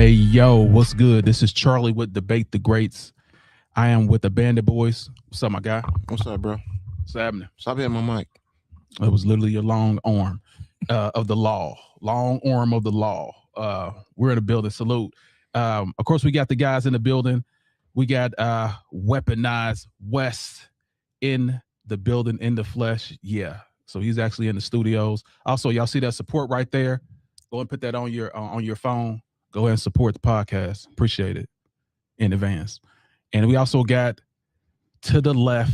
Hey, yo, what's good? This is Charlie with Debate the Greats. I am with the Bandit Boys. What's up, my guy? What's up, bro? What's happening? Stop hitting my mic. It was literally a long arm of the law. Long arm of the law. We're in the building. Salute. Of course, we got the guys in the building. We got Weaponized West in the building, in the flesh. Yeah. So he's actually in the studios. Also, y'all see that support right there? Go and put that on your phone. Go ahead and support the podcast. Appreciate it in advance. And we also got to the left,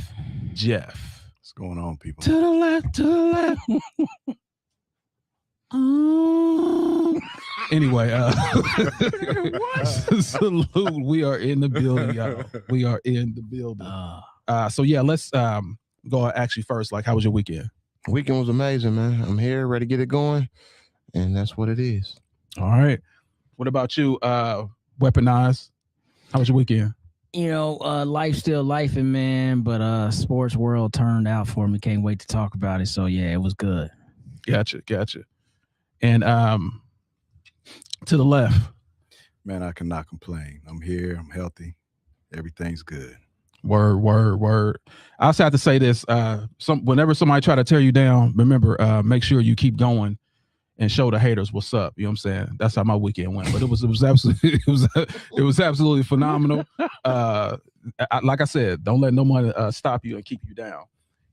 Jeff. What's going on, people? To the left, to the left. Anyway, salute. We are in the building, y'all. We are in the building. So yeah, let's go actually first. Like, how was your weekend? Weekend was amazing, man. I'm here, ready to get it going, and that's what it is. All right. What about you, Weaponized? How was your weekend? You know, life's still lifing, man, but sports world turned out for me. Can't wait to talk about it. So yeah, it was good. Gotcha. And to the left. Man, I cannot complain. I'm here. I'm healthy. Everything's good. Word. I also have to say this. Whenever somebody try to tear you down, remember, make sure you keep going and show the haters what's up. You know what I'm saying? That's how my weekend went. But it was absolutely it was absolutely phenomenal. Like I said, don't let no one stop you and keep you down.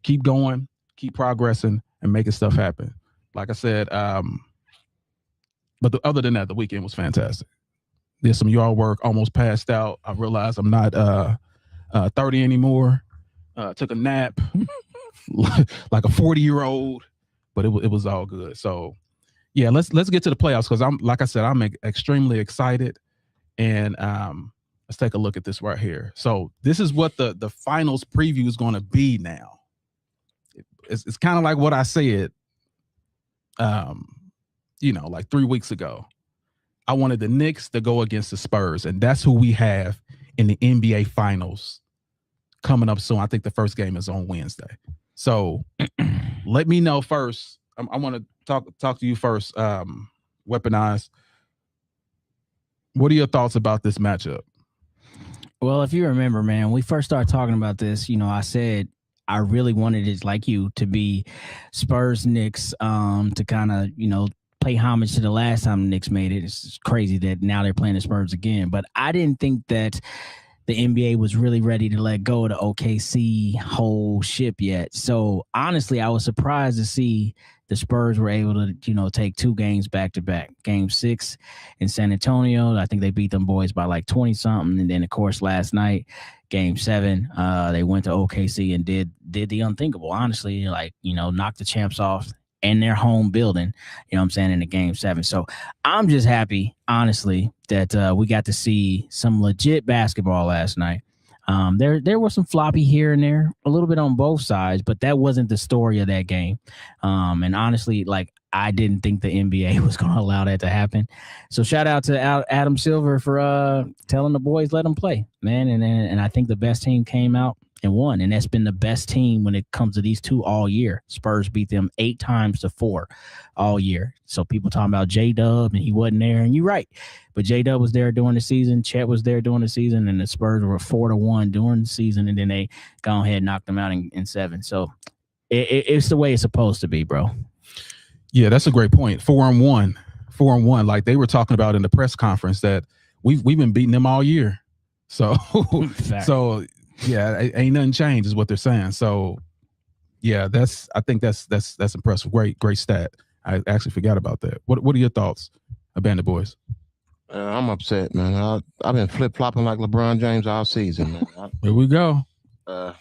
Keep going, keep progressing, and making stuff happen. Like I said, but other than that, the weekend was fantastic. Did some yard work, almost passed out. I realized I'm not 30 anymore. Took a nap like a 40-year-old, but it was all good. So yeah, let's get to the playoffs because I'm extremely excited. And let's take a look at this right here. So this is what the finals preview is going to be now. It's kind of like what I said, like 3 weeks ago. I wanted the Knicks to go against the Spurs, and that's who we have in the NBA Finals coming up soon. I think the first game is on Wednesday. So let me know first. I want to talk to you first, Weaponized. What are your thoughts about this matchup? Well, if you remember, man, we first started talking about this, I said I really wanted it like you to be Spurs Knicks to kind of, pay homage to the last time the Knicks made it. It's crazy that now they're playing the Spurs again. But I didn't think that the NBA was really ready to let go of the OKC whole ship yet. So honestly, I was surprised to see the Spurs were able to, take 2 games back to back. Game 6 in San Antonio, I think they beat them boys by like 20 something. And then of course last night, Game 7, they went to OKC and did the unthinkable. Honestly, knocked the champs off in their home building, in the Game 7. So I'm just happy, honestly, that we got to see some legit basketball last night. There was some floppy here and there, a little bit on both sides, but that wasn't the story of that game. And honestly, I didn't think the NBA was going to allow that to happen. So shout out to Adam Silver for telling the boys, let them play, man. And I think the best team came out and won. And that's been the best team when it comes to these two all year. Spurs beat them 8 times to 4 all year. So people talking about J-Dub and he wasn't there. And you're right. But J-Dub was there during the season. Chet was there during the season. And the Spurs were 4-1 during the season. And then they go ahead and knocked them out in 7. So it's the way it's supposed to be, bro. Yeah, that's a great point. 4-1. Like they were talking about in the press conference that we've been beating them all year. So, yeah, ain't nothing changed is what they're saying. So, yeah, I think that's impressive. Great stat. I actually forgot about that. What are your thoughts, Bandit Boys? I'm upset, man. I've been flip-flopping like LeBron James all season, man. Here we go. I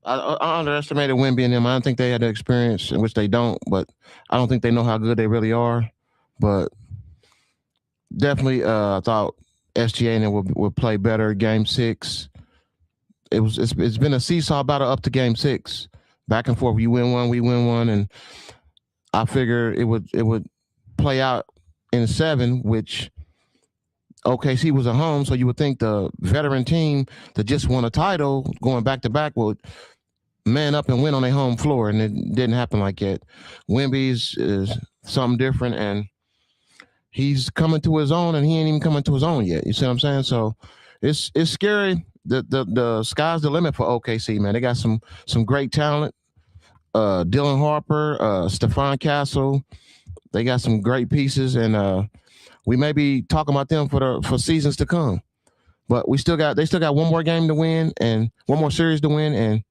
underestimated Wemby and them. I don't think they had the experience, in which they don't, but I don't think they know how good they really are. But definitely, I thought SGA and them would play better. Game 6, it's been a seesaw battle up to Game 6, back and forth. You win one, we win one, and I figure it would play out in 7, which OKC was at home, so you would think the veteran team that just won a title going back to back would man up and win on their home floor, and it didn't happen like that. Wemby's is something different, and he's coming to his own, and he ain't even coming to his own yet. You see what I'm saying? So it's scary. The sky's the limit for OKC, man. They got some great talent. Dylan Harper, Stephon Castle. They got some great pieces, and we may be talking about them for seasons to come. But they still got one more game to win and one more series to win, and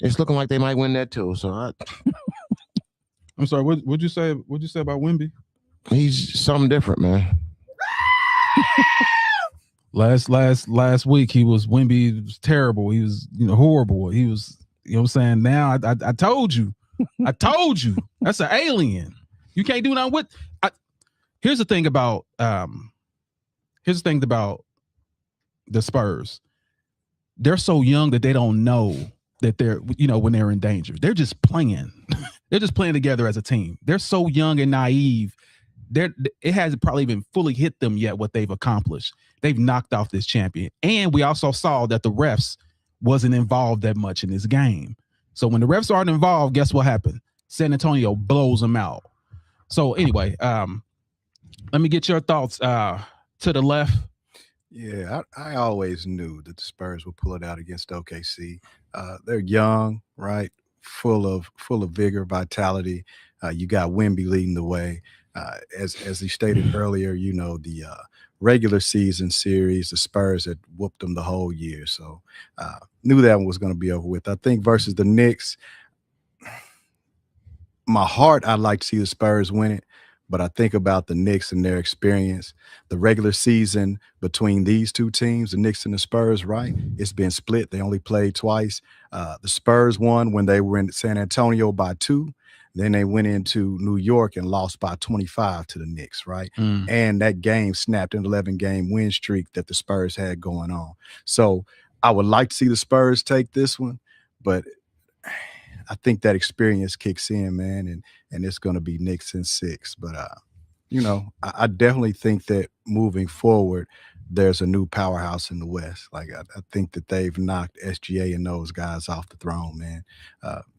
it's looking like they might win that too. So I'm sorry. What'd you say? What'd you say about Wemby? He's something different, man. Last week Wemby was terrible. He was horrible. He was what I'm saying. Now I told you, that's an alien. You can't do nothing with. Here's the thing about the Spurs. They're so young that they don't know that they're when they're in danger. They're just playing. They're just playing together as a team. They're so young and naive. It hasn't probably even fully hit them yet what they've accomplished. They've knocked off this champion. And we also saw that the refs wasn't involved that much in this game. So when the refs aren't involved, guess what happened? San Antonio blows them out. So anyway, let me get your thoughts to the left. Yeah, I always knew that the Spurs would pull it out against OKC. They're young, right? Full of vigor, vitality. You got Wemby leading the way. As he stated earlier, the regular season series, the Spurs had whooped them the whole year. So knew that one was going to be over with. I think versus the Knicks, my heart, I'd like to see the Spurs win it. But I think about the Knicks and their experience, the regular season between these two teams, the Knicks and the Spurs, right? It's been split. They only played twice. The Spurs won when they were in San Antonio by 2. Then they went into New York and lost by 25 to the Knicks, right? And that game snapped an 11-game win streak that the Spurs had going on. So I would like to see the Spurs take this one, but I think that experience kicks in, man, and it's going to be Knicks in 6. But, I definitely think that moving forward, there's a new powerhouse in the West. Like, I think that they've knocked SGA and those guys off the throne, man.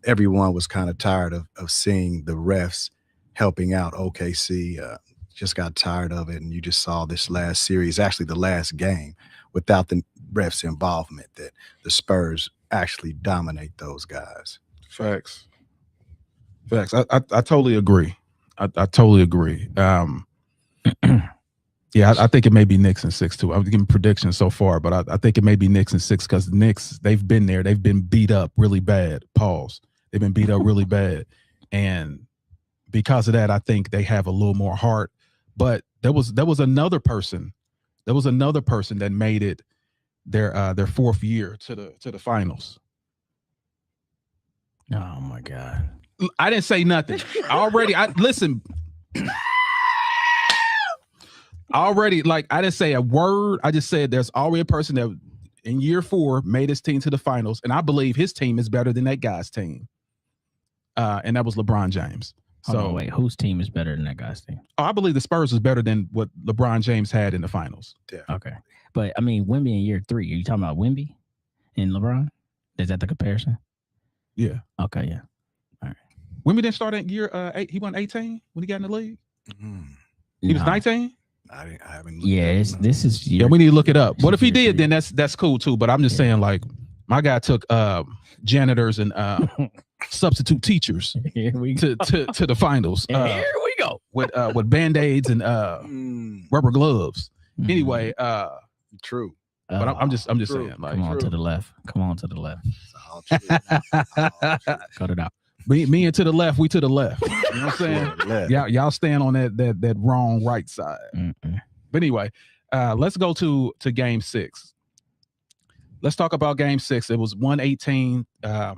Everyone was kind of tired of seeing the refs helping out OKC. Just got tired of it, and you just saw this last series, actually the last game, without the refs' involvement, that the Spurs actually dominate those guys. Facts. I totally agree. I totally agree. Yeah, I think it may be Knicks in 6 too. I'm giving predictions so far, but I think it may be Knicks in 6 because the Knicks, they've been there. They've been beat up really bad. Pause. They've been beat up really bad. And because of that, I think they have a little more heart. But there was another person. There was another person that made it their 4th year to the finals. Oh my God. I didn't say nothing. Listen. Already, I didn't say a word. I just said there's already a person that in year 4 made his team to the finals, and I believe his team is better than that guy's team. And that was LeBron James. Wait, whose team is better than that guy's team? I believe the Spurs is better than what LeBron James had in the finals. Definitely. Okay. But I mean, Wemby in year 3. Are you talking about Wemby and LeBron? Is that the comparison? Yeah. Okay, yeah. All right. Wemby didn't start at year 8. He won 18 when he got in the league. Mm-hmm. He was 19. I haven't. Yeah, this is. Yeah, we need to look it up. What if he did? Then that's cool too. But I'm just saying, my guy took janitors and substitute teachers Here we to the finals. Here we go with Band-Aids and rubber gloves. Anyway, True. But I'm just True. saying, come on to the left. Come on to the left. Cut it out. Me and to the left, we to the left. You know what I'm saying? Y'all stand on that wrong right side. Mm-mm. But anyway, let's go to game 6. Let's talk about game 6. It was 118 to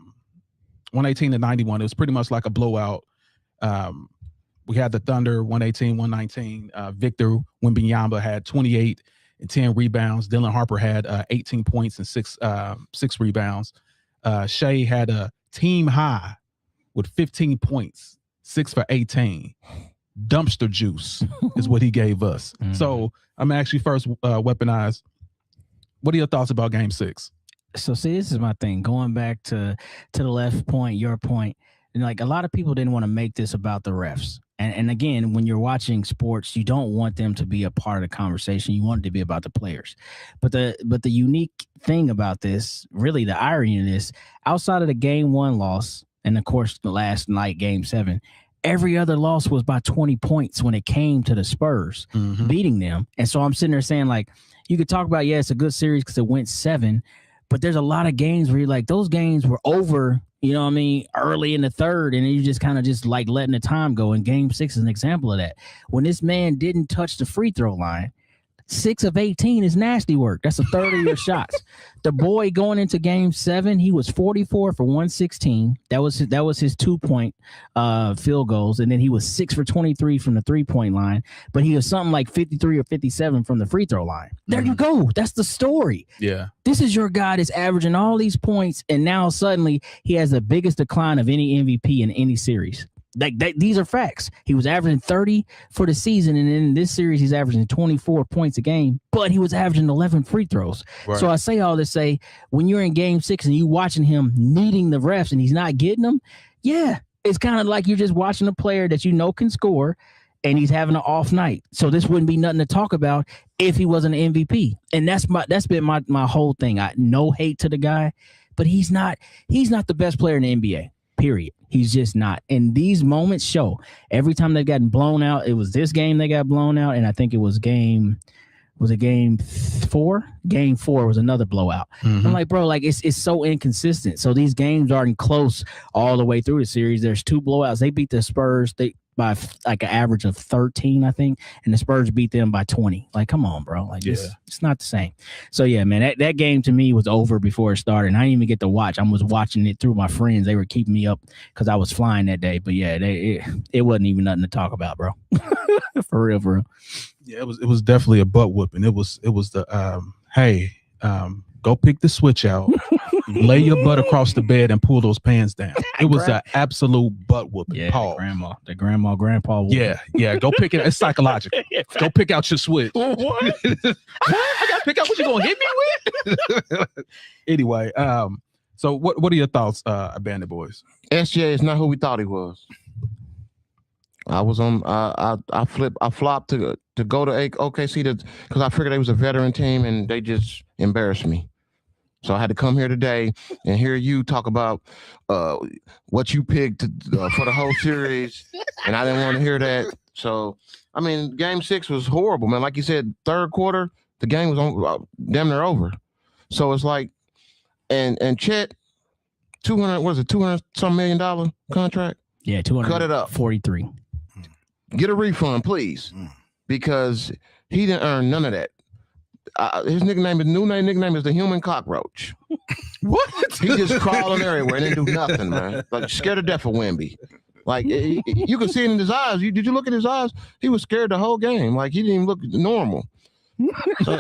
91. It was pretty much like a blowout. We had the Thunder 118-119. Victor Wembanyama had 28 and 10 rebounds. Dylan Harper had 18 points and 6 rebounds. Shea had a team high with 15 points, 6 for 18. Dumpster juice is what he gave us. Mm-hmm. So I'm actually first weaponized. What are your thoughts about game 6? So see, this is my thing. Going back to the left point, your point, and a lot of people didn't want to make this about the refs. And again, when you're watching sports, you don't want them to be a part of the conversation. You want it to be about the players. But the unique thing about this, really the irony of this, outside of the game 1 loss, and of course the last night, game 7, every other loss was by 20 points when it came to the Spurs beating them. And so I'm sitting there saying, like, you could talk about, yeah, it's a good series because it went 7, but there's a lot of games where you're like, those games were over, you know what I mean, early in the third, and you just kind of just like letting the time go. And game 6 is an example of that. When this man didn't touch the free throw line, 6 of 18 is nasty work. That's a third of your shots. The boy going into game 7, he was 44 for 116. That was his 2-point field goals. And then he was 6 for 23 from the 3-point line, but he was something like 53 or 57 from the free throw line. There you go. That's the story. Yeah. This is your guy that's averaging all these points, and now suddenly he has the biggest decline of any MVP in any series. Like these are facts. He was averaging 30 for the season, and in this series, he's averaging 24 points a game, but he was averaging 11 free throws. Right. So I say all this, say, when you're in game 6 and you watching him needing the refs and he's not getting them, yeah, it's kind of like you're just watching a player that you know can score, and he's having an off night. So this wouldn't be nothing to talk about if he wasn't an MVP. And that's been my whole thing. No hate to the guy, but he's not the best player in the NBA. Period. He's just not. And these moments show. Every time they've gotten blown out, it was this game they got blown out, and I think it was game 4? Game 4 was another blowout. I'm like, bro, like it's so inconsistent. So these games aren't close all the way through the series. There's 2 blowouts. They beat the Spurs by like an average of 13, I think, and the Spurs beat them by 20. Like, come on, bro. Like, it's not the same. So yeah, man, that game to me was over before it started. And I didn't even get to watch. I was watching it through my friends. They were keeping me up because I was flying that day. But yeah, it wasn't even nothing to talk about, bro. For real, bro. Yeah, it was definitely a butt whooping. It was the hey, go pick the switch out, lay your butt across the bed and pull those pants down. It was an absolute butt whooping. Yeah, the grandpa whooping. Yeah. Go pick it. It's psychological. Go pick out your switch. What? I gotta pick out what you gonna hit me with. Anyway, so what are your thoughts, Bandit Boys? SGA is not who we thought he was. I was on. I flopped to go to OKC because I figured they was a veteran team and they just embarrassed me. So I had to come here today and hear you talk about what you picked for the whole series, and I didn't want to hear that. So I mean, Game 6 was horrible, man. Like you said, third quarter, the game was damn near over. So it's like, and Chet, $200 some $million contract? Yeah, 200. Cut it up. 43. Get a refund, please, because he didn't earn none of that. His new nickname is the human cockroach. What? He just crawling everywhere and didn't do nothing, man. Like scared to death of Wemby. Like you could see it in his eyes. Did you look at his eyes? He was scared the whole game. Like he didn't even look normal. So,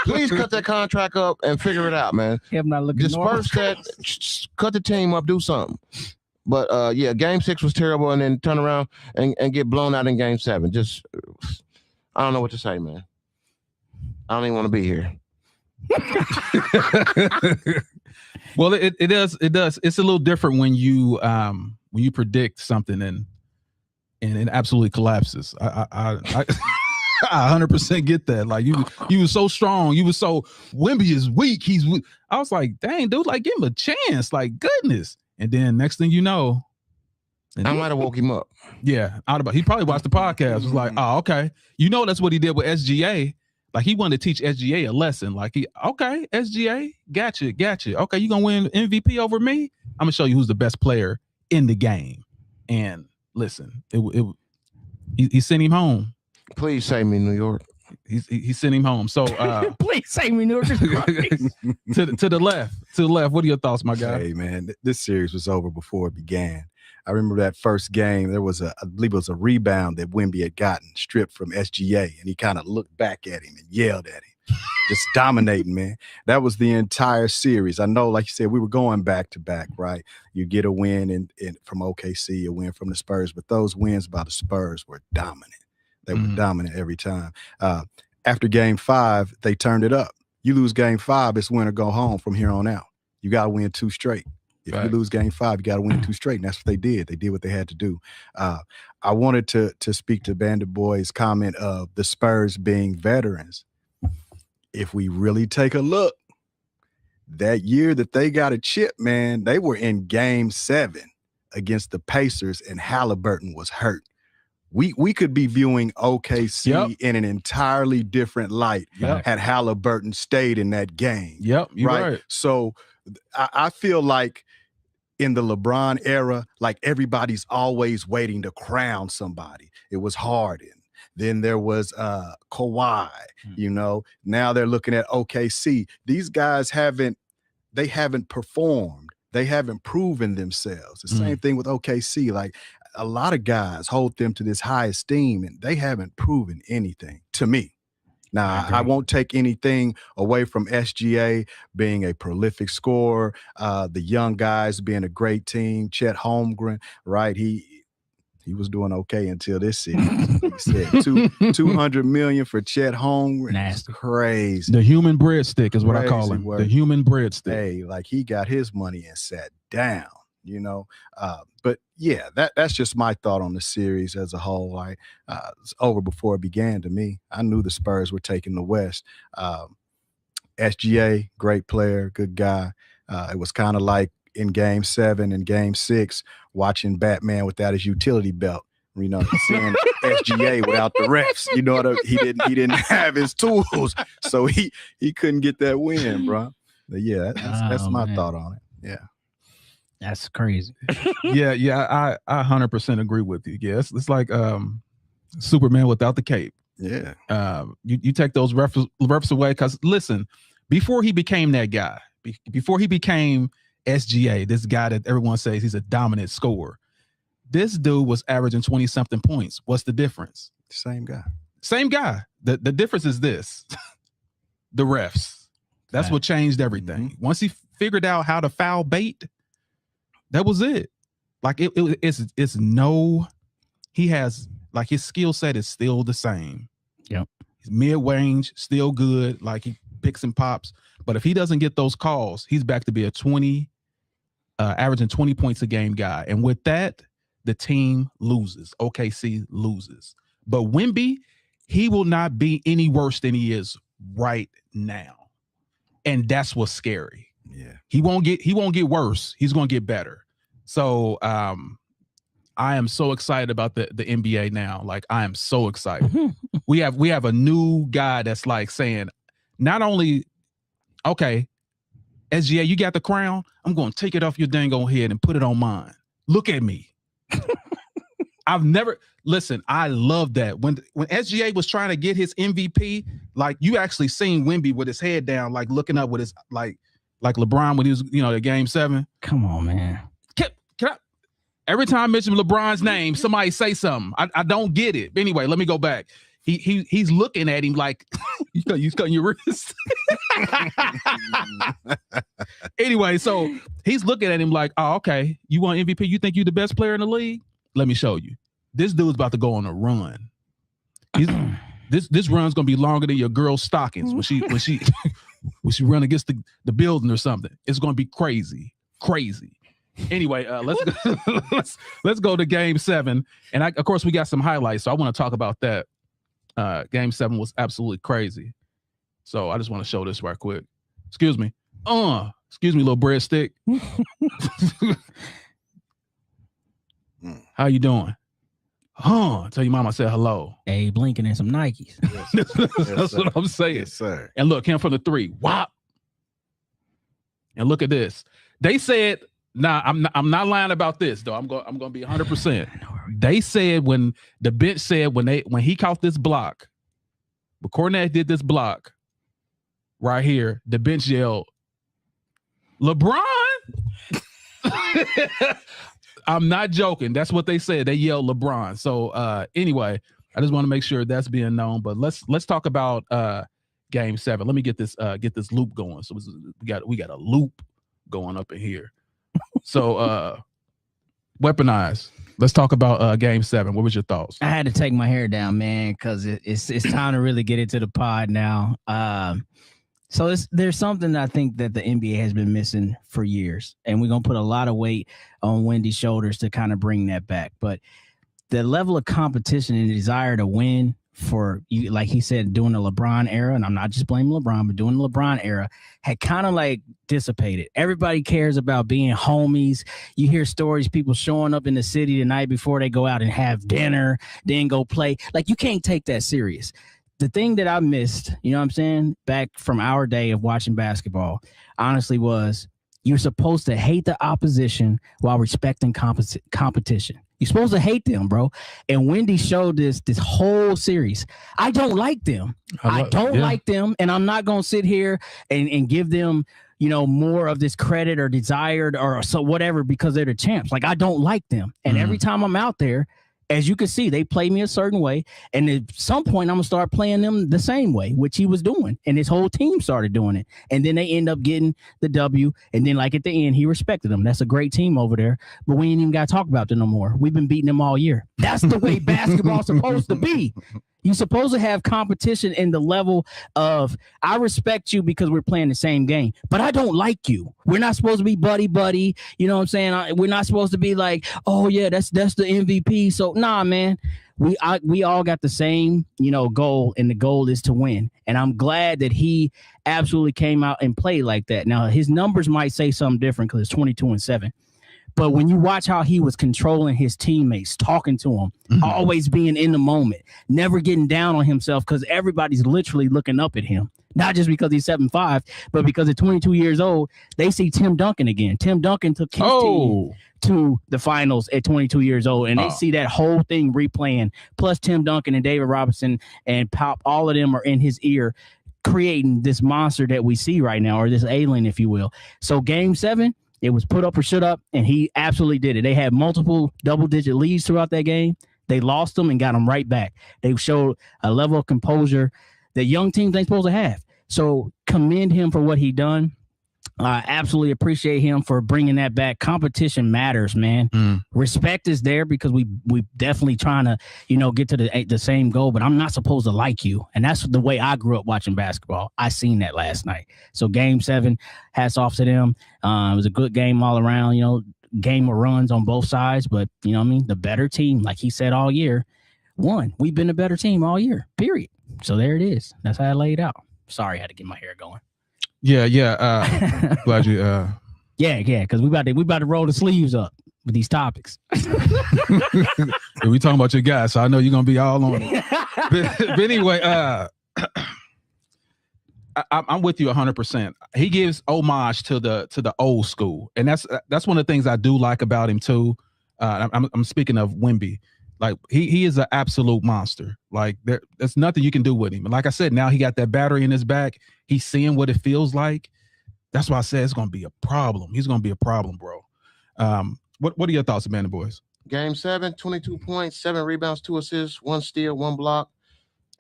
please cut that contract up and figure it out, man. Him not looking disperse that. Cut the team up. Do something. But yeah, Game 6 was terrible, and then turn around and get blown out in Game 7. Just I don't know what to say, man. I don't even want to be here. Well, it does. It's a little different when you predict something and it absolutely collapses. I 100% get that. Like you was so strong. You was so Wemby is weak. He's weak. I was like, dang, dude, like give him a chance. Like goodness. And then next thing you know, I might have woke him up. Yeah, he probably watched the podcast. Was like, oh, okay. You know that's what he did with SGA. Like he wanted to teach SGA a lesson. Like okay, SGA, gotcha. Okay, you gonna win MVP over me? I'm gonna show you who's the best player in the game. And listen, he sent him home. Please save me, New York. He sent him home. So please save me, New York. to the left. What are your thoughts, my guy? Hey man, this series was over before it began. I remember that first game. There was I believe it was a rebound that Wemby had gotten stripped from SGA, and he kind of looked back at him and yelled at him, just dominating, man. That was the entire series. I know, like you said, we were going back to back, right? You get a win in from OKC, a win from the Spurs, but those wins by the Spurs were dominant. They were dominant every time. After Game 5, they turned it up. You lose Game 5, it's win or go home from here on out. You got to win 2 straight. If you lose game 5, you got to win 2 straight. And that's what they did. They did what they had to do. I wanted to speak to Bandit Boy's comment of the Spurs being veterans. If we really take a look, that year that they got a chip, man, they were in game 7 against the Pacers and Halliburton was hurt. We could be viewing OKC in an entirely different light had Halliburton stayed in that game. Yep, you're right. So I feel like in the LeBron era, like everybody's always waiting to crown somebody. It was Harden. Then there was Kawhi, you know. Now they're looking at OKC. These guys haven't performed. They haven't proven themselves. The same thing with OKC. Like a lot of guys hold them to this high esteem and they haven't proven anything to me. Now, I won't take anything away from SGA being a prolific scorer, the young guys being a great team, Chet Holmgren, right? He was doing okay until this season. He said $200 million for Chet Holmgren. Nasty. Crazy. The human breadstick is what I call him. Word. The human breadstick. Hey, like he got his money and sat down, you know. But yeah, that's just my thought on the series as a whole. Like it's over before it began to me. I knew the Spurs were taking the West. SGA, great player, good guy. It was kind of like in game 7 and game 6, watching Batman without his utility belt, you know, seeing SGA without the refs, you know what he didn't have his tools. So he couldn't get that win, bro. But yeah, that's my thought on it. Yeah. That's crazy. I 100% agree with you. Yeah, it's like Superman without the cape. Yeah. You take those refs away because listen, before he became that guy, before he became SGA, this guy that everyone says he's a dominant scorer, this dude was averaging 20-something points. What's the difference? Same guy. The difference is this: the refs. That's what changed everything. Once he figured out how to foul bait, that was it. Like it's no, he has like his skill set is still the same. Yep. He's mid-range, still good. Like he picks and pops. But if he doesn't get those calls, he's back to be a averaging 20 points a game guy. And with that, the team loses. OKC loses. But Wemby, he will not be any worse than he is right now. And that's what's scary. Yeah. He won't get worse. He's going to get better. So I am so excited about the NBA now. Like I am so excited. we have a new guy that's like saying, not only, okay, SGA, you got the crown. I'm going to take it off your dang on head and put it on mine. Look at me. I love that. When SGA was trying to get his MVP, like you actually seen Wemby with his head down, like looking up with his, like LeBron when he was, at game 7. Come on, man. Can I, every time I mention LeBron's name, somebody say something. I don't get it. Anyway, let me go back. He's looking at him like you cutting your wrist. Anyway, so he's looking at him like, oh, okay, you want MVP? You think you're the best player in the league? Let me show you. This dude's about to go on a run. This run's gonna be longer than your girl's stockings when she run against the building or something. It's gonna be crazy. Anyway, let's go to game 7, and of course we got some highlights, so I want to talk about that. Game 7 was absolutely crazy. So I just want to show this right quick. Excuse me, little breadstick. How you doing? Tell your mom I said hello. Hey, blinking in some Nikes. That's what I'm saying. Yes, sir. And look, him from the 3. Whop. And look at this. They said, I'm not lying about this though. I'm going to be 100%. They said when the bench said when he caught this block, but Cornette did this block right here, the bench yelled, LeBron. I'm not joking. That's what they said. They yelled LeBron. So anyway, I just want to make sure that's being known. But let's talk about game 7. Let me get this loop going. So we got a loop going up in here. So weaponized. Let's talk about game 7. What was your thoughts? I had to take my hair down, man, because it's time to really get into the pod now. So there's something that I think that the NBA has been missing for years, and we're gonna put a lot of weight on Wendy's shoulders to kind of bring that back. But the level of competition and desire to win for you, like he said, during the LeBron era, and I'm not just blaming LeBron, but during the LeBron era, had kind of like dissipated. Everybody cares about being homies. You hear stories, people showing up in the city the night before they go out and have dinner, then go play. Like, you can't take that serious. The thing that I missed, you know what I'm saying, back from our day of watching basketball, honestly, was you're supposed to hate the opposition while respecting competition. You're supposed to hate them, bro. And Wendy showed this whole series. I don't like them. I don't like them. And I'm not going to sit here and give them, you know, more of this credit or desired or so whatever because they're the champs. Like, I don't like them. And every time I'm out there, as you can see, they play me a certain way. And at some point, I'm going to start playing them the same way, which he was doing. And his whole team started doing it. And then they end up getting the W. And then, like, at the end, he respected them. That's a great team over there. But we ain't even got to talk about them no more. We've been beating them all year. That's the way basketball's supposed to be. You're supposed to have competition in the level of, I respect you because we're playing the same game, but I don't like you. We're not supposed to be buddy. You know what I'm saying? We're not supposed to be like, oh yeah, that's the MVP. So nah, man, we all got the same, you know, goal, and the goal is to win. And I'm glad that he absolutely came out and played like that. Now his numbers might say something different because it's 22-7. But when you watch how he was controlling his teammates, talking to them, always being in the moment, never getting down on himself because everybody's literally looking up at him. Not just because he's 7'5", but because at 22 years old, they see Tim Duncan again. Tim Duncan took his team to the finals at 22 years old, and they see that whole thing replaying. Plus Tim Duncan and David Robinson and Pop, all of them are in his ear, creating this monster that we see right now, or this alien, if you will. So Game 7, it was put up or shut up, and he absolutely did it. They had multiple double-digit leads throughout that game. They lost them and got them right back. They showed a level of composure that young teams ain't supposed to have. So commend him for what he done. I absolutely appreciate him for bringing that back. Competition matters, man. Respect is there because we definitely trying to, you know, get to the same goal, but I'm not supposed to like you. And that's the way I grew up watching basketball. I seen that last night. So Game 7, hats off to them. It was a good game all around, you know, game of runs on both sides, but you know what I mean? The better team, like he said all year, won. We've been a better team all year, period. So there it is. That's how I laid out. Sorry, I had to get my hair going. Yeah. Glad you. Yeah, because we about to roll the sleeves up with these topics. We talking about your guys, so I know you're gonna be all on it. But anyway, I'm with you 100%. He gives homage to the old school, and that's one of the things I do like about him too. I'm speaking of Wemby. Like he is an absolute monster. Like there's nothing you can do with him. And like I said, now he got that battery in his back. He's seeing what it feels like. That's why I said it's gonna be a problem. He's gonna be a problem, bro. What are your thoughts, Amanda boys? Game 7, 22 points, 7 rebounds, 2 assists, 1 steal, 1 block,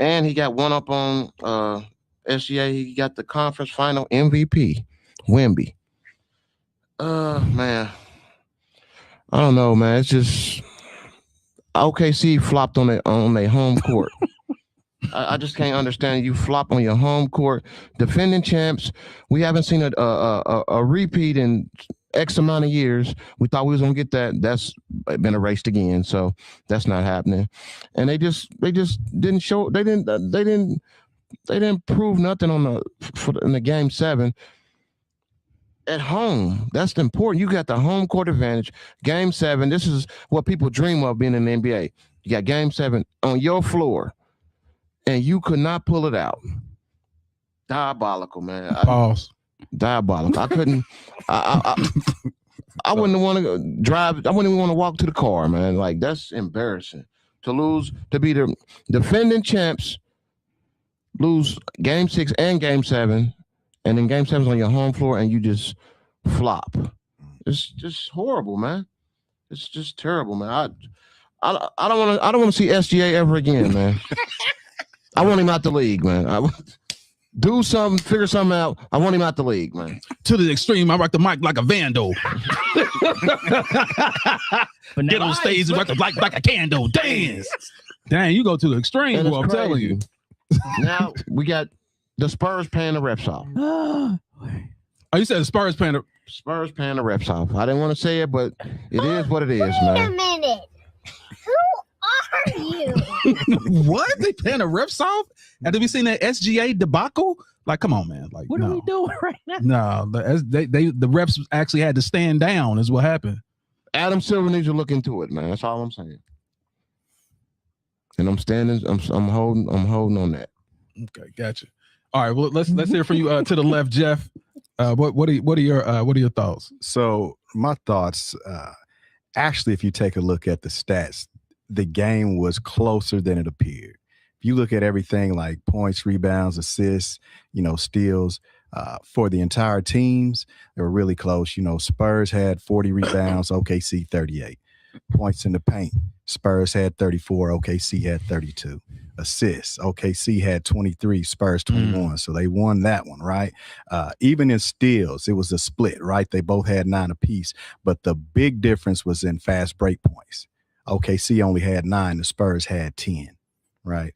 and he got one up on SGA. He got the conference final MVP, Wemby. Man, I don't know, man. It's just OKC flopped on their home court. I just can't understand. You flop on your home court, defending champs. We haven't seen a repeat in X amount of years. We thought we was gonna get that. That's been erased again, so that's not happening. And they just didn't show. They didn't prove nothing in the Game 7 at home. That's important. You got the home court advantage. Game 7. This is what people dream of being in the NBA. You got Game 7 on your floor, and you could not pull it out. Diabolical, man. Pause. Diabolical. I couldn't. I wouldn't want to drive. I wouldn't even want to walk to the car, man. Like, that's embarrassing to lose, to be the defending champs, lose Game 6 and Game 7, and then Game 7's on your home floor, and you just flop. It's just horrible, man. It's just terrible, man. I don't want to see SGA ever again, man. I want him out the league, man. Do something, figure something out. I want him out the league, man. To the extreme, I rock the mic like a vandal. But Get on stage and rock the mic like a candle. Dance. Dang, you go to the extreme, bro. I'm telling you. Now we got The Spurs paying the refs off. Oh, you said the Spurs paying the Spurs paying the refs off. I didn't want to say it, but it is what it is, Wait a man. minute. Who are you? what? They paying the refs off? Have you seen that SGA debacle? Like, come on, man. Like, What no. are we doing right now? No, the refs actually had to stand down. Is what happened. Adam Silver needs to look into it, man. That's all I'm saying. And I'm holding on that. Okay, gotcha. All right, well let's hear from you to the left, Jeff. What are your thoughts? So my thoughts, actually, if you take a look at the stats, the game was closer than it appeared. If you look at everything like points, rebounds, assists, steals, for the entire teams, they were really close. Spurs had 40 rebounds, OKC 38. Points in the paint, Spurs had 34, OKC had 32. Assists, OKC had 23, Spurs 21. So they won that one, right? Even in steals, it was a split, right? They both had 9 apiece, but the big difference was in fast break points. OKC only had 9, the Spurs had 10, right?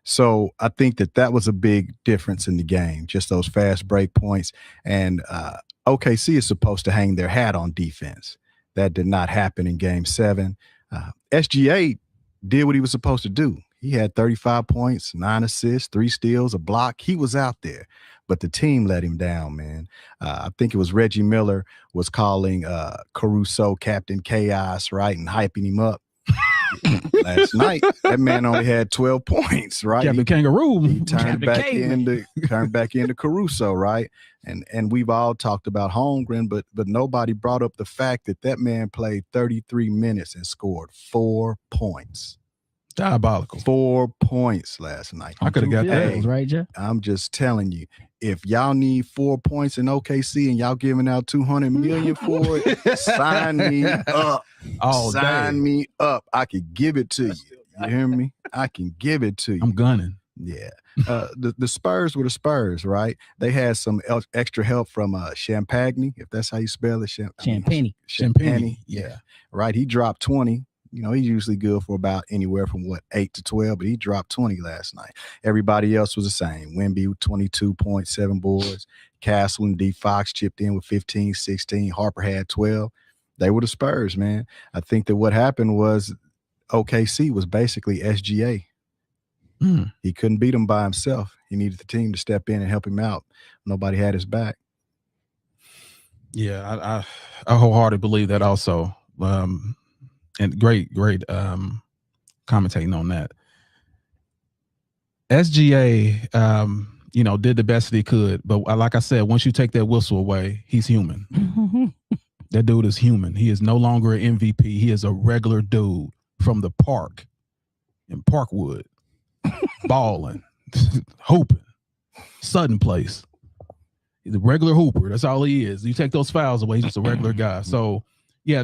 So I think that was a big difference in the game, just those fast break points. And OKC is supposed to hang their hat on defense. That did not happen in Game 7. SGA did what he was supposed to do. He had 35 points, 9 assists, 3 steals, a block. He was out there, but the team let him down, man. I think it was Reggie Miller was calling Caruso Captain Chaos, right, and hyping him up. Last night, that man only had 12 points, right? Captain Kangaroo. He turned back into Caruso, right? And we've all talked about Holmgren, but nobody brought up the fact that man played 33 minutes and scored 4 points. Diabolical. 4 points last night. I could have got that. Hey, Right, Jeff? I'm just telling you, if y'all need 4 points in OKC and y'all giving out $200 million for it, sign me up. Sign me up. I could give it to you. You hear me? I can give it to you. I'm gunning. Yeah. The Spurs were the Spurs, right? They had some extra help from Champagne, if that's how you spell it. Champagne. Yeah. Right. He dropped 20. He's usually good for about anywhere from 8 to 12, but he dropped 20 last night. Everybody else was the same. Wemby with 22.7 boards. Castle and D Fox chipped in with 15, 16. Harper had 12. They were the Spurs, man. I think that what happened was OKC was basically SGA. He couldn't beat him by himself. He needed the team to step in and help him out. Nobody had his back. Yeah, I wholeheartedly believe that also. And great commentating on that. SGA, did the best that he could. But like I said, once you take that whistle away, he's human. That dude is human. He is no longer an MVP. He is a regular dude from the park in Parkwood, balling, hooping, Sutton Place. He's a regular hooper. That's all he is. You take those fouls away, he's just a regular guy. So, yeah,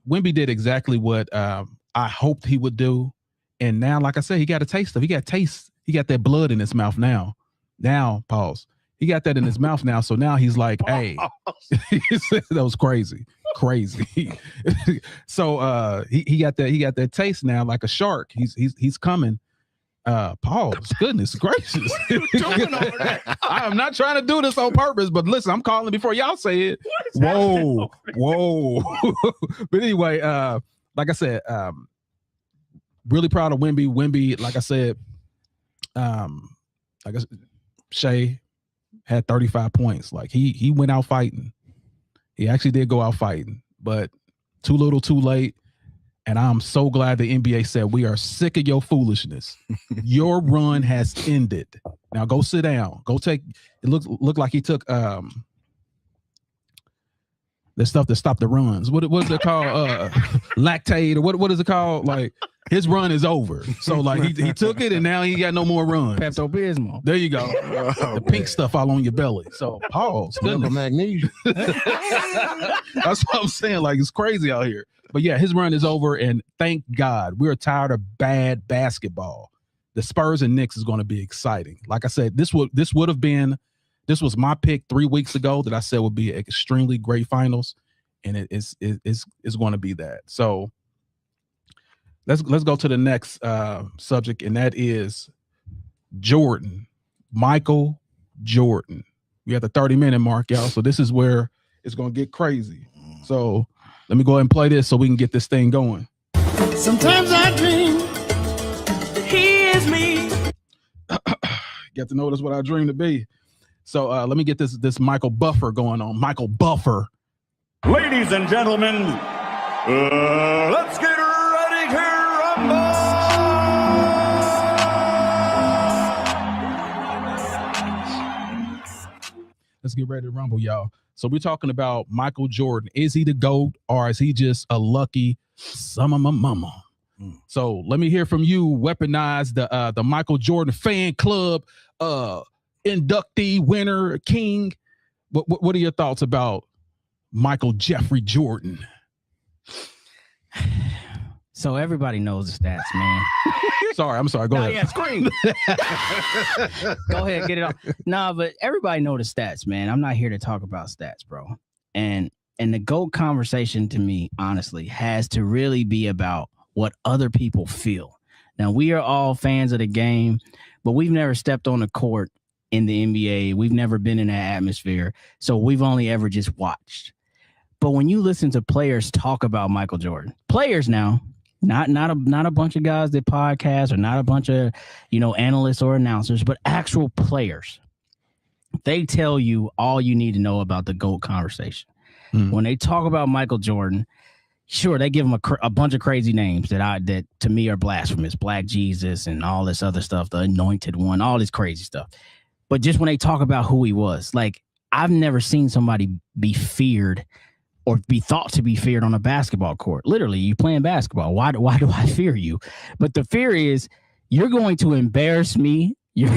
Wemby did exactly what I hoped he would do. And now, like I said, he got a taste of. He got that blood in his mouth now. Now, pause. He got that in his mouth now. So now he's like, hey, that was crazy. So he got that taste now like a shark. He's coming. Pause. Goodness gracious. I am not trying to do this on purpose, but listen, I'm calling before y'all say it. Whoa. But anyway, like I said, really proud of Wemby. Wemby, like I said, Shea had 35 points. Like he went out fighting. He actually did go out fighting, but too little, too late. And I'm so glad the NBA said, we are sick of your foolishness. Your run has ended. Now go sit down. Go take, it looked like he took the stuff that stopped the runs. What is it called? Lactate or what is it called? Like his run is over. So like he took it and now he got no more runs. Pepto-Bismol. There you go. The pink stuff all on your belly. So pause. Magnesium. That's what I'm saying. Like it's crazy out here. But yeah, his run is over, and thank God. We're tired of bad basketball. The Spurs and Knicks is going to be exciting. Like I said, this was my pick 3 weeks ago that I said would be an extremely great finals, and it's going to be that. So let's go to the next subject, and that is Jordan. Michael Jordan. We at the 30-minute mark, y'all. So this is where it's going to get crazy. So let me go ahead and play this so we can get this thing going. Sometimes I dream that he is me. Get to notice what I dream to be. So let me get this Michael Buffer going on. Michael Buffer. Ladies and gentlemen, let's get ready to rumble. Let's get ready to rumble, y'all. So we're talking about Michael Jordan. Is he the GOAT or is he just a lucky son of my mama? So let me hear from you. Weaponize the Michael Jordan fan club, inductee, winner, king. What are your thoughts about Michael Jeffrey Jordan? So everybody knows the stats, man. I'm sorry. Go ahead. Yeah, scream. Go ahead, get it off. Nah, but everybody know the stats, man. I'm not here to talk about stats, bro. And the GOAT conversation to me, honestly, has to really be about what other people feel. Now, we are all fans of the game, but we've never stepped on the court in the NBA. We've never been in that atmosphere. So we've only ever just watched. But when you listen to players talk about Michael Jordan, players now, not a bunch of guys that podcast or not a bunch of, analysts or announcers, but actual players, they tell you all you need to know about the GOAT conversation. When they talk about Michael Jordan, sure, they give him a bunch of crazy names that to me are blasphemous, Black Jesus and all this other stuff, the Anointed One, all this crazy stuff. But just when they talk about who he was, like, I've never seen somebody be feared or be thought to be feared on a basketball court. Literally, you playing basketball. Why do I fear you? But the fear is you're going to embarrass me. You're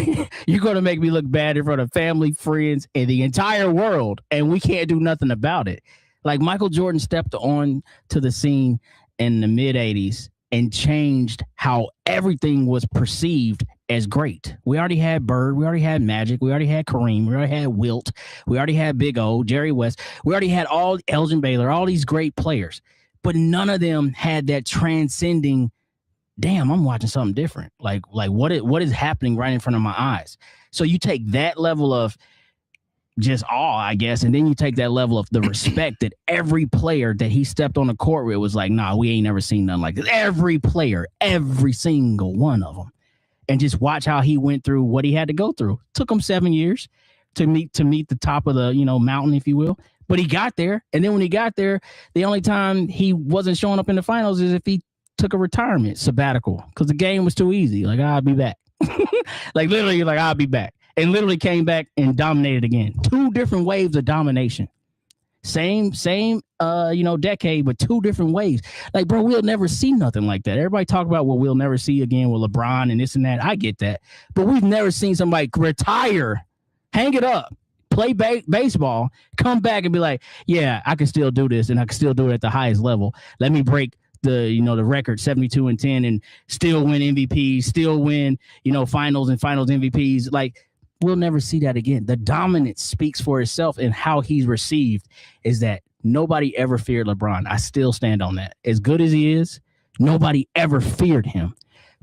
going to make me look bad in front of family, friends, and the entire world, and we can't do nothing about it. Like, Michael Jordan stepped on to the scene in the mid-'80s and changed how everything was perceived as great. We already had Bird. We already had Magic. We already had Kareem. We already had Wilt. We already had Big O, Jerry West. We already had all Elgin Baylor, all these great players. But none of them had that transcending, damn, I'm watching something different. Like what is happening right in front of my eyes? So you take that level of just awe, I guess, and then you take that level of the respect that every player that he stepped on the court with was like, nah, we ain't never seen nothing like this. Every player, every single one of them. And just watch how he went through what he had to go through. Took him 7 years to meet the top of the, mountain, if you will. But he got there. And then when he got there, the only time he wasn't showing up in the finals is if he took a retirement sabbatical because the game was too easy. Like, I'll be back. Like, literally, like, I'll be back. And literally came back and dominated again. 2 different waves of domination. Same decade, but 2 different waves. Like, bro, we'll never see nothing like that. Everybody talk about what we'll never see again with LeBron and this and that. I get that. But we've never seen somebody retire, hang it up, play baseball, come back and be like, yeah, I can still do this and I can still do it at the highest level. Let me break the record 72-10 and still win MVPs, still win, finals and finals MVPs. Like, we'll never see that again. The dominance speaks for itself, and how he's received is that nobody ever feared LeBron. I still stand on that. As good as he is, nobody ever feared him.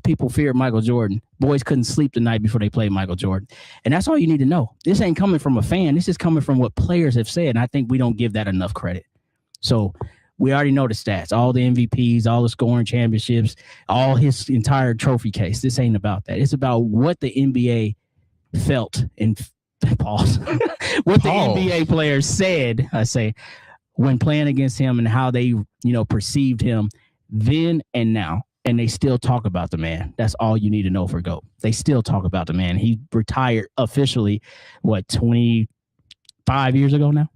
People feared Michael Jordan. Boys couldn't sleep the night before they played Michael Jordan. And that's all you need to know. This ain't coming from a fan. This is coming from what players have said, and I think we don't give that enough credit. So we already know the stats, all the MVPs, all the scoring championships, all his entire trophy case. This ain't about that. It's about what the NBA felt and pause. What the NBA players said, I say, when playing against him and how they, perceived him then and now. And they still talk about the man. That's all you need to know for GOAT. They still talk about the man. He retired officially, 25 years ago now?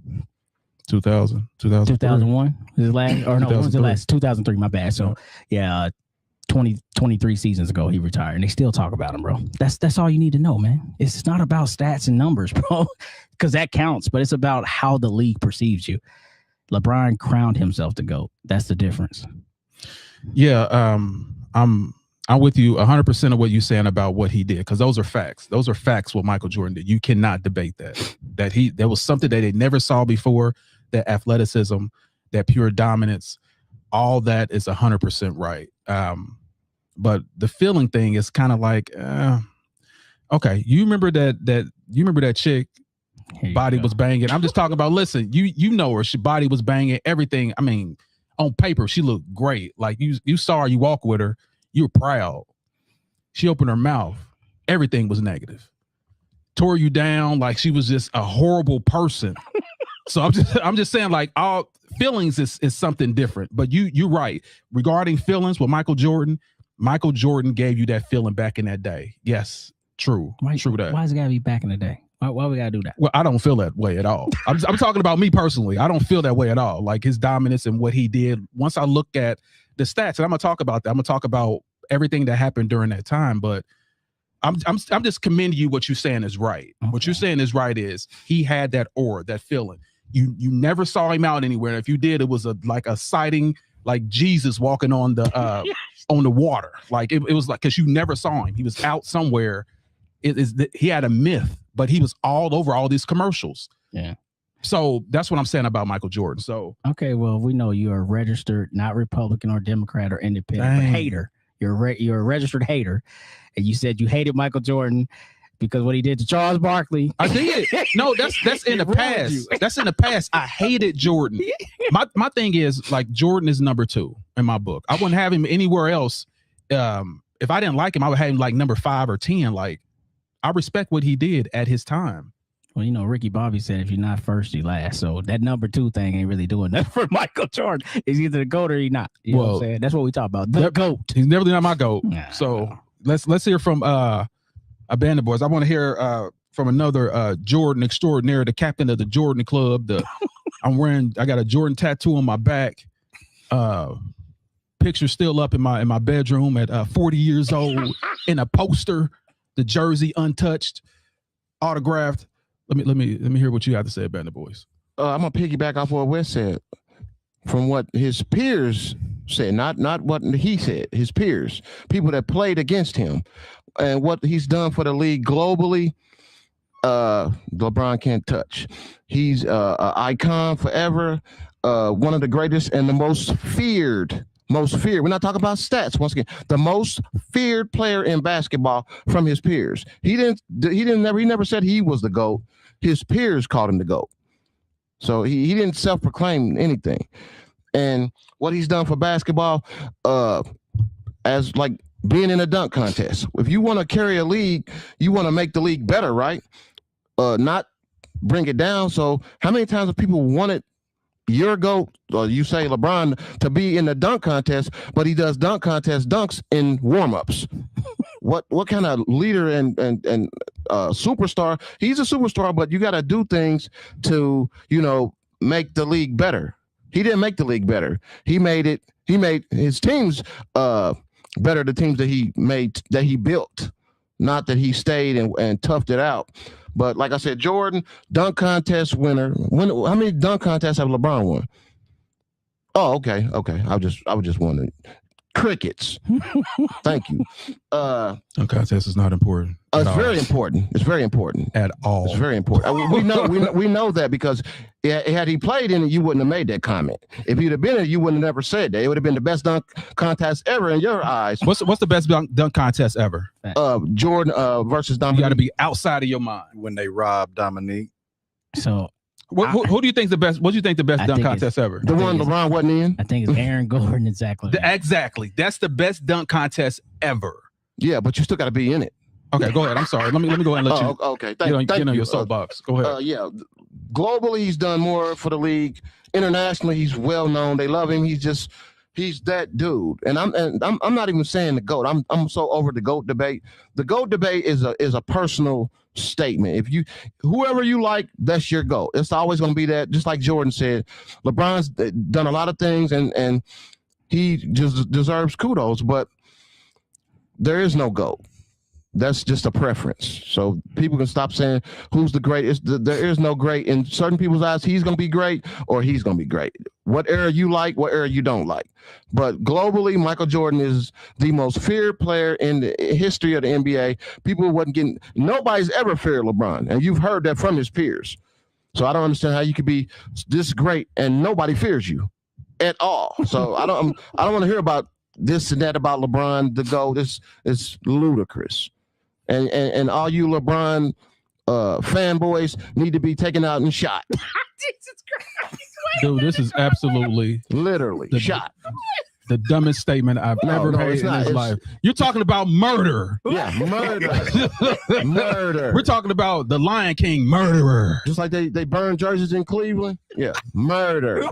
2001 his last, or no, when was it last? 2003, my bad. So yeah, 23 seasons ago he retired, and they still talk about him, bro. That's all you need to know, man. It's not about stats and numbers, bro, because that counts, but it's about how the league perceives you. LeBron crowned himself the GOAT. That's the difference. Yeah, I'm with you 100% of what you're saying about what he did, because those are facts. Those are facts what Michael Jordan did. You cannot debate that. There was something that they never saw before. That athleticism, that pure dominance, all that is 100% right. But the feeling thing is kind of like, Okay, you remember that chick body was banging. I'm just talking about, listen, you know her. She body was banging, everything. I mean, on paper, she looked great. Like you saw her, you walk with her, you were proud. She opened her mouth, everything was negative. Tore you down like she was just a horrible person. So I'm just saying, like, all feelings is something different. But you're right. Regarding feelings with Michael Jordan gave you that feeling back in that day. Yes, true. True that. Why does it gotta be back in the day? Why we gotta do that? Well, I don't feel that way at all. I'm talking about me personally. I don't feel that way at all. Like his dominance and what he did. Once I look at the stats, and I'm gonna talk about that. I'm gonna talk about everything that happened during that time. But I'm just commending you. What you're saying is right. Okay. What you're saying is right. Is he had that aura, that feeling. You never saw him out anywhere. If you did, it was like a sighting, like Jesus walking on the on the water. Like it was like, because you never saw him. He was out somewhere. He had a myth, but he was all over all these commercials. Yeah. So that's what I'm saying about Michael Jordan. So okay, well, we know you're a registered, not Republican or Democrat or independent, but hater. You're a registered hater, and you said you hated Michael Jordan because what he did to Charles Barkley. I did. No, that's in the past. That's in the past. I hated Jordan. My thing is, like, Jordan is number 2 in my book. I wouldn't have him anywhere else. If I didn't like him, I would have him like number 5 or 10. Like, I respect what he did at his time. Well, you know, Ricky Bobby said, if you're not first, you last. So that number 2 thing ain't really doing nothing for Michael Jordan. He's either the GOAT or he's not. You know what I'm saying? That's what we talk about. The GOAT. He's never not my GOAT. So let's hear from a band of boys. I want to hear from another Jordan extraordinaire, the captain of the Jordan Club. I got a Jordan tattoo on my back. Picture still up in my bedroom at 40 years old in a poster, the jersey untouched, autographed. Let me hear what you have to say, band of boys. I'm gonna piggyback off what Wes said, from what his peers said, not what he said. His peers, people that played against him, and what he's done for the league globally. LeBron can't touch. He's an icon forever. One of the greatest and the most feared. We're not talking about stats. Once again, the most feared player in basketball from his peers. He never said he was the GOAT. His peers called him the GOAT. So he didn't self-proclaim anything. And what he's done for basketball, as like being in a dunk contest. If you want to carry a league, you want to make the league better, right? Not bring it down. So how many times have people wanted your GOAT, or you say LeBron, to be in the dunk contest, but he does dunk contest dunks in warm-ups? What kind of leader and superstar? He's a superstar, but you got to do things to, make the league better. He didn't make the league better. He made his teams better, the teams that he built, not that he stayed and toughed it out. But like I said, Jordan, dunk contest winner. How many dunk contests have LeBron won? Oh, okay. I was just wondering. Crickets. Thank you. Dunk contest is not important. It's very important. It's very important. At all. It's very important. We know that, because had he played in it, you wouldn't have made that comment. If he'd have been in it, you wouldn't have never said that. It would have been the best dunk contest ever in your eyes. What's the best dunk contest ever? Jordan versus Dominique. You got to be outside of your mind when they robbed Dominique. So who do you think the best? What do you think the best dunk contest ever? The one LeBron wasn't in. I think it's Aaron Gordon. Exactly. Exactly. That's the best dunk contest ever. Yeah, but you still got to be in it. Okay, go ahead. I'm sorry. Let me go ahead and let you. Okay. Thank you. Your soapbox. Go ahead. Yeah. Globally, he's done more for the league. Internationally, he's well known. They love him. He's that dude. And I'm not even saying the GOAT. I'm so over the GOAT debate. The GOAT debate is a personal statement. If whoever you like, that's your GOAT. It's always going to be that. Just like Jordan said, LeBron's done a lot of things, and he just deserves kudos. But there is no GOAT. That's just a preference. So people can stop saying who's the greatest. There is no great. In certain people's eyes, he's going to be great or he's going to be great. What era you like, what era you don't like. But globally, Michael Jordan is the most feared player in the history of the NBA. Nobody's ever feared LeBron. And you've heard that from his peers. So I don't understand how you could be this great and nobody fears you at all. So I don't want to hear about this and that about LeBron, the GOAT. It's ludicrous. And all you LeBron fanboys need to be taken out and shot. Jesus Christ. Dude, this is absolutely Literally shot. the dumbest statement I've ever heard it's in not. this It's- life. You're talking about murder. Yeah, murder. We're talking about the Lion King murderer. Just like they burned jerseys in Cleveland. Yeah, murder.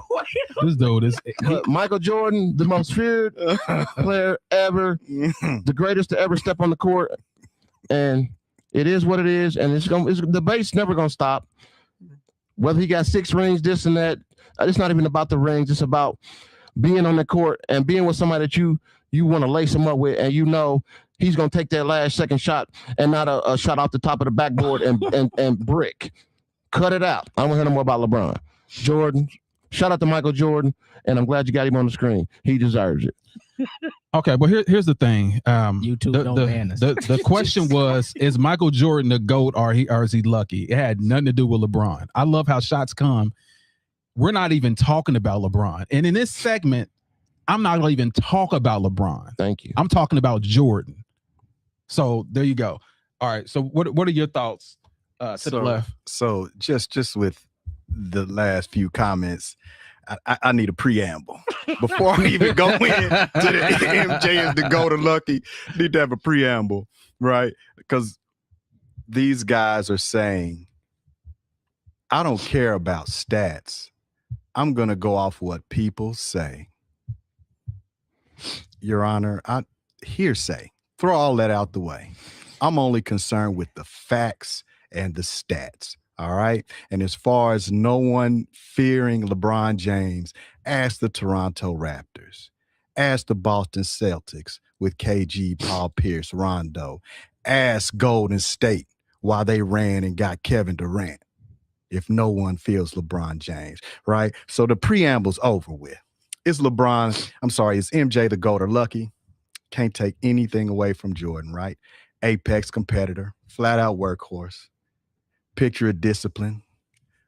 This dude is But Michael Jordan, the most feared player ever, the greatest to ever step on the court, and it is what it is. And the debate's never gonna stop. Whether he got 6 rings, this and that, it's not even about the rings. It's about being on the court and being with somebody that you want to lace him up with, and you know he's gonna take that last second shot and not a shot off the top of the backboard and brick. Cut it out. I don't want to hear no more about LeBron. Jordan. Shout out to Michael Jordan, and I'm glad you got him on the screen. He deserves it. okay. But here's the thing. YouTube don't ban us. The question was: is Michael Jordan the GOAT or is he lucky? It had nothing to do with LeBron. I love how shots come. We're not even talking about LeBron, and in this segment, I'm not going to even talk about LeBron. Thank you. I'm talking about Jordan. So there you go. All right. So what are your thoughts to the left? So just with the last few comments, I need a preamble before I even go in to the MJ is the GOAT or lucky. Need to have a preamble, right? Because these guys are saying, I don't care about stats. I'm gonna go off what people say. Your Honor, hearsay. Throw all that out the way. I'm only concerned with the facts and the stats. All right. And as far as no one fearing LeBron James, ask the Toronto Raptors, ask the Boston Celtics with KG, Paul Pierce, Rondo, ask Golden State why they ran and got Kevin Durant. If no one feels LeBron James, right? So the preamble's over with. Is MJ the GOAT or lucky? Can't take anything away from Jordan, right? Apex competitor, flat out workhorse. Picture of discipline.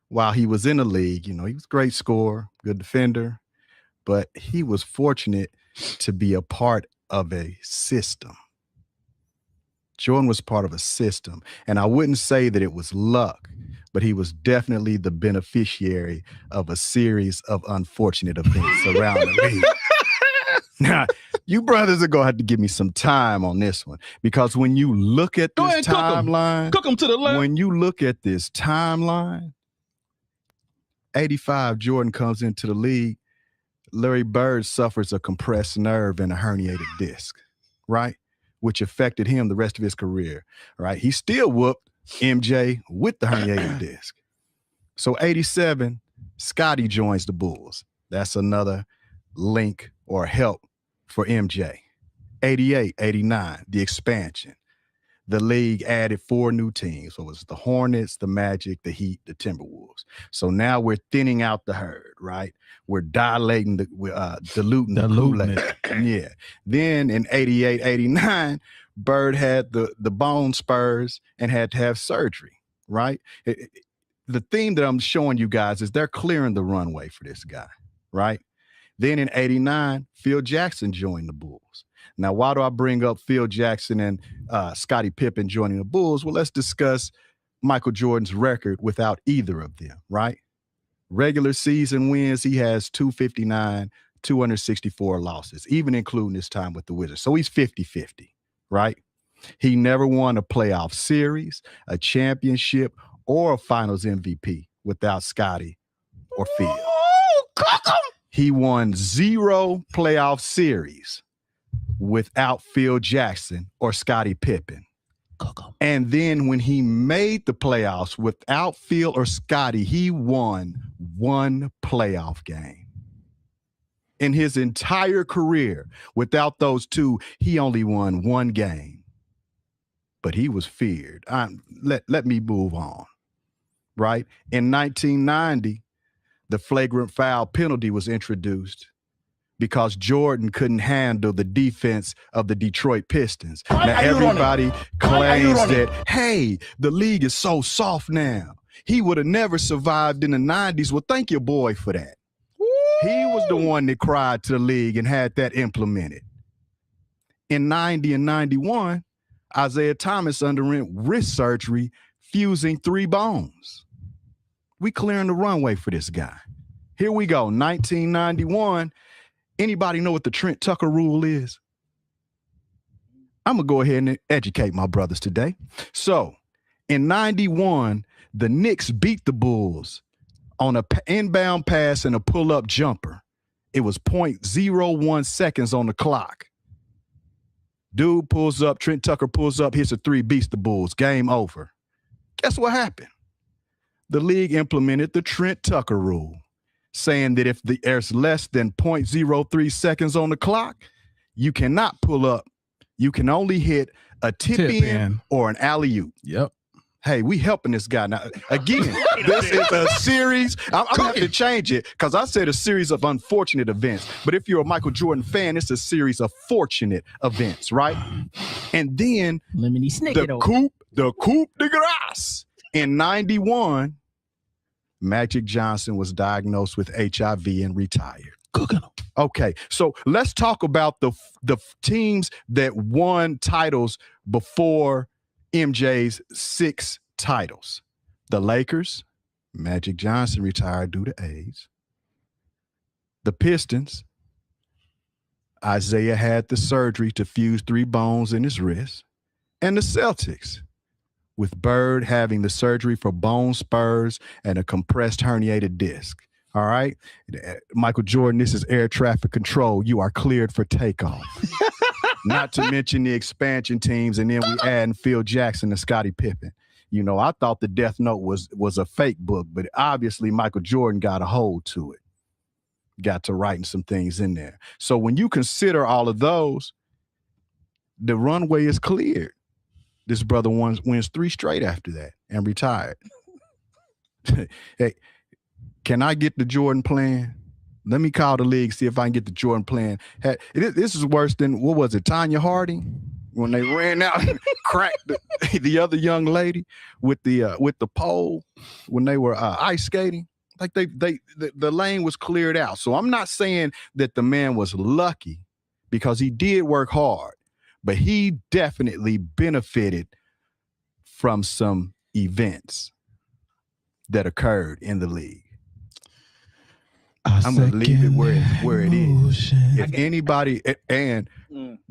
While he was in the league, he was a great scorer, good defender, but he was fortunate to be a part of a system. Jordan was part of a system, and I wouldn't say that it was luck, but he was definitely the beneficiary of a series of unfortunate events around the league. Now, you brothers are going to have to give me some time on this one, because when you look at this timeline, Cook them to the left. when you look at this timeline, 85, Jordan comes into the league. Larry Bird suffers a compressed nerve and a herniated disc, right? Which affected him the rest of his career, right? He still whooped MJ with the herniated disc. So 87, Scotty joins the Bulls. That's another link or help for MJ. 88, 89, the expansion. The league added 4 new teams. So it was the Hornets, the Magic, the Heat, the Timberwolves. So now we're thinning out the herd, right? We're diluting the Kool-Aid. Yeah. Then in 88, 89, Bird had the bone spurs and had to have surgery, right? The theme that I'm showing you guys is they're clearing the runway for this guy, right? Then in 89, Phil Jackson joined the Bulls. Now, why do I bring up Phil Jackson and Scottie Pippen joining the Bulls? Well, let's discuss Michael Jordan's record without either of them, right? Regular season wins, he has 259, 264 losses, even including his time with the Wizards. So he's 50-50, right? He never won a playoff series, a championship, or a finals MVP without Scottie or Phil. He won 0 playoff series without Phil Jackson or Scottie Pippen. And then when he made the playoffs without Phil or Scottie, he won 1 playoff game. In his entire career, without those two, he only won 1 game. But he was feared. Let me move on, right? In 1990, the flagrant foul penalty was introduced because Jordan couldn't handle the defense of the Detroit Pistons. Now everybody claims that, hey, the league is so soft now. He would have never survived in the 90s. Well, thank your boy for that. He was the one that cried to the league and had that implemented. In 90 and 91, Isaiah Thomas underwent wrist surgery, fusing 3 bones. We clearing the runway for this guy. Here we go, 1991. Anybody know what the Trent Tucker rule is? I'm going to go ahead and educate my brothers today. So, in 91, the Knicks beat the Bulls on an inbound pass and a pull-up jumper. It was 0.01 seconds on the clock. Dude pulls up, Trent Tucker pulls up, hits a 3, beats the Bulls. Game over. Guess what happened? The league implemented the Trent Tucker rule, saying that if there's less than 0.03 seconds on the clock, you cannot pull up. You can only hit a tip in or an alley-oop. Yep. Hey, we helping this guy now. Again, this is a series. I'm going to have to change it because I said a series of unfortunate events. But if you're a Michael Jordan fan, it's a series of fortunate events, right? And then the coup de grace. In 91, Magic Johnson was diagnosed with HIV and retired. Okay, so let's talk about the teams that won titles before MJ's 6 titles. The Lakers, Magic Johnson retired due to AIDS. The Pistons, Isaiah had the surgery to fuse 3 bones in his wrist. And the Celtics, with Bird having the surgery for bone spurs and a compressed herniated disc. All right, Michael Jordan, this is air traffic control. You are cleared for takeoff. Not to mention the expansion teams, and then we add Phil Jackson and Scottie Pippen. You know, I thought the Death Note was a fake book, but obviously Michael Jordan got a hold to it. Got to writing some things in there. So when you consider all of those, the runway is cleared. This brother wins 3 straight after that and retired. Hey, can I get the Jordan plan? Let me call the league, see if I can get the Jordan plan. This is worse than, what was it, Tanya Harding? When they ran out and cracked the other young lady with the pole when they were ice skating. Like the lane was cleared out. So I'm not saying that the man was lucky because he did work hard, but he definitely benefited from some events that occurred in the league. I'm going to leave it where it is. If anybody, and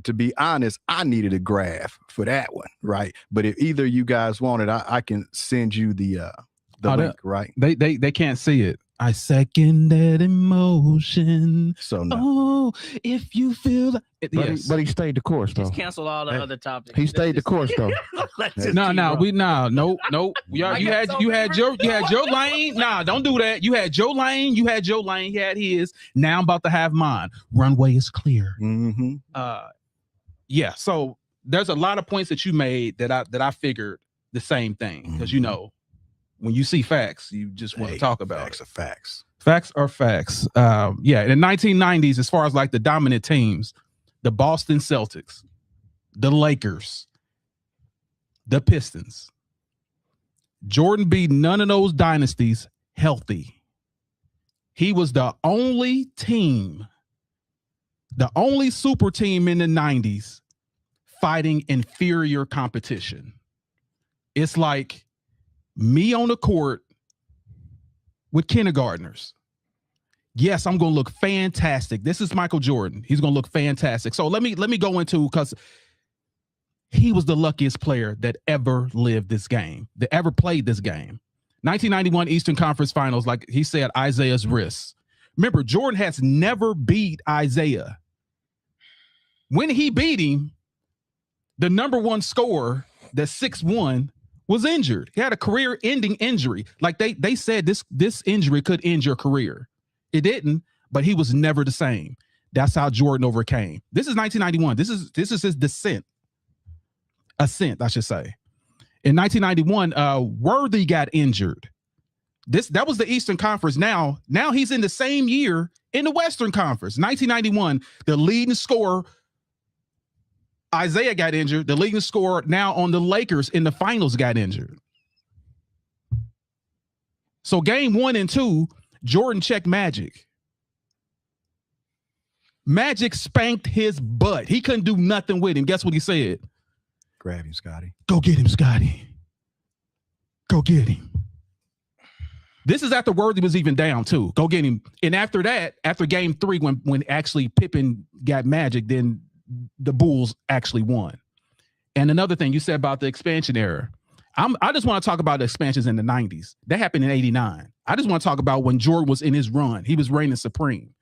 to be honest, I needed a graph for that one, right? But if either you guys want it, I can send you the link, right? They can't see it. I second that emotion. So no. Oh, if you feel it, but he stayed the course though. Just cancel all the other topics. He stayed the course though. Nope. You had your lane. Nah, don't do that. You had your lane. He had his. Now I'm about to have mine. Runway is clear. Mm-hmm. Yeah. So there's a lot of points that you made that I figured the same thing because you know. When you see facts, you just want to talk about facts it. Are facts. Facts are facts. Yeah, in the 1990s, as far as like the dominant teams, the Boston Celtics, the Lakers, the Pistons, Jordan beat none of those dynasties healthy. He was the only team, the only super team in the 90s fighting inferior competition. It's like me on the court with kindergartners. Yes, I'm going to look fantastic. This is Michael Jordan. He's going to look fantastic. So let me go into, because he was the luckiest player that ever lived this game, that ever played this game. 1991 Eastern Conference Finals, like he said, Isaiah's wrist. Remember, Jordan has never beat Isaiah. When he beat him, the number one scorer, the 6'1", was injured. He had a career-ending injury. Like they said, this injury could end your career. It didn't, but he was never the same. That's how Jordan overcame. This is 1991. This is his ascent, I should say. In 1991, Worthy got injured. That was the Eastern Conference. Now he's in the same year in the Western Conference. 1991, the leading scorer, Isaiah, got injured. The leading scorer now on the Lakers in the finals got injured. So game 1 and 2, Jordan checked Magic. Magic spanked his butt. He couldn't do nothing with him. Guess what he said? Grab him, Scotty. Go get him, Scotty. Go get him. This is after Worthy was even down too. Go get him. And after that, after game 3, when actually Pippen got Magic, then the Bulls actually won. And another thing you said about the expansion era, I just want to talk about the expansions in the 90s. That happened in 89. I just want to talk about when Jordan was in his run. He was reigning supreme.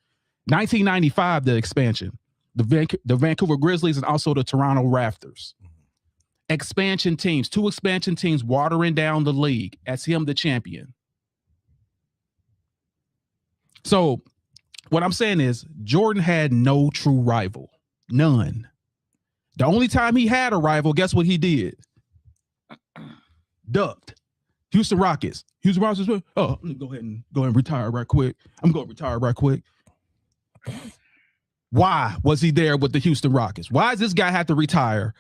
1995, the expansion, the Vancouver Grizzlies and also the Toronto Raptors. Expansion teams, 2 expansion teams watering down the league as him the champion. So what I'm saying is Jordan had no true rival. None. The only time he had a rival, guess what he did? Ducked. Houston Rockets. Houston Rockets. Oh, I'm gonna go ahead and retire right quick. Why was he there with the Houston Rockets? Why does this guy have to retire?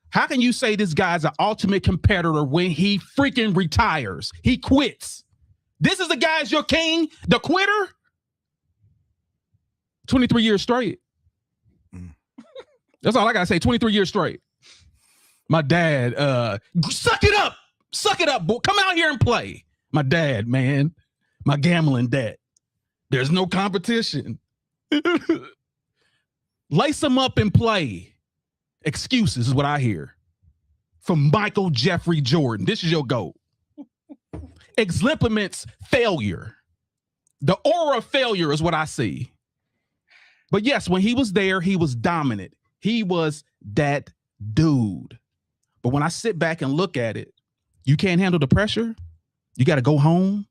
How can you say this guy's an ultimate competitor when he freaking retires? He quits. This is the guy's your king, the quitter? 23 years straight. That's all I gotta say. 23 years straight. My dad, suck it up, boy. Come out here and play. My dad, man, my gambling debt. There's no competition. Lace him up and play. Excuses is what I hear from Michael Jeffrey Jordan. This is your GOAT. Exempliments failure. The aura of failure is what I see. But yes, when he was there, he was dominant. He was that dude. But when I sit back and look at it, you can't handle the pressure. You got to go home,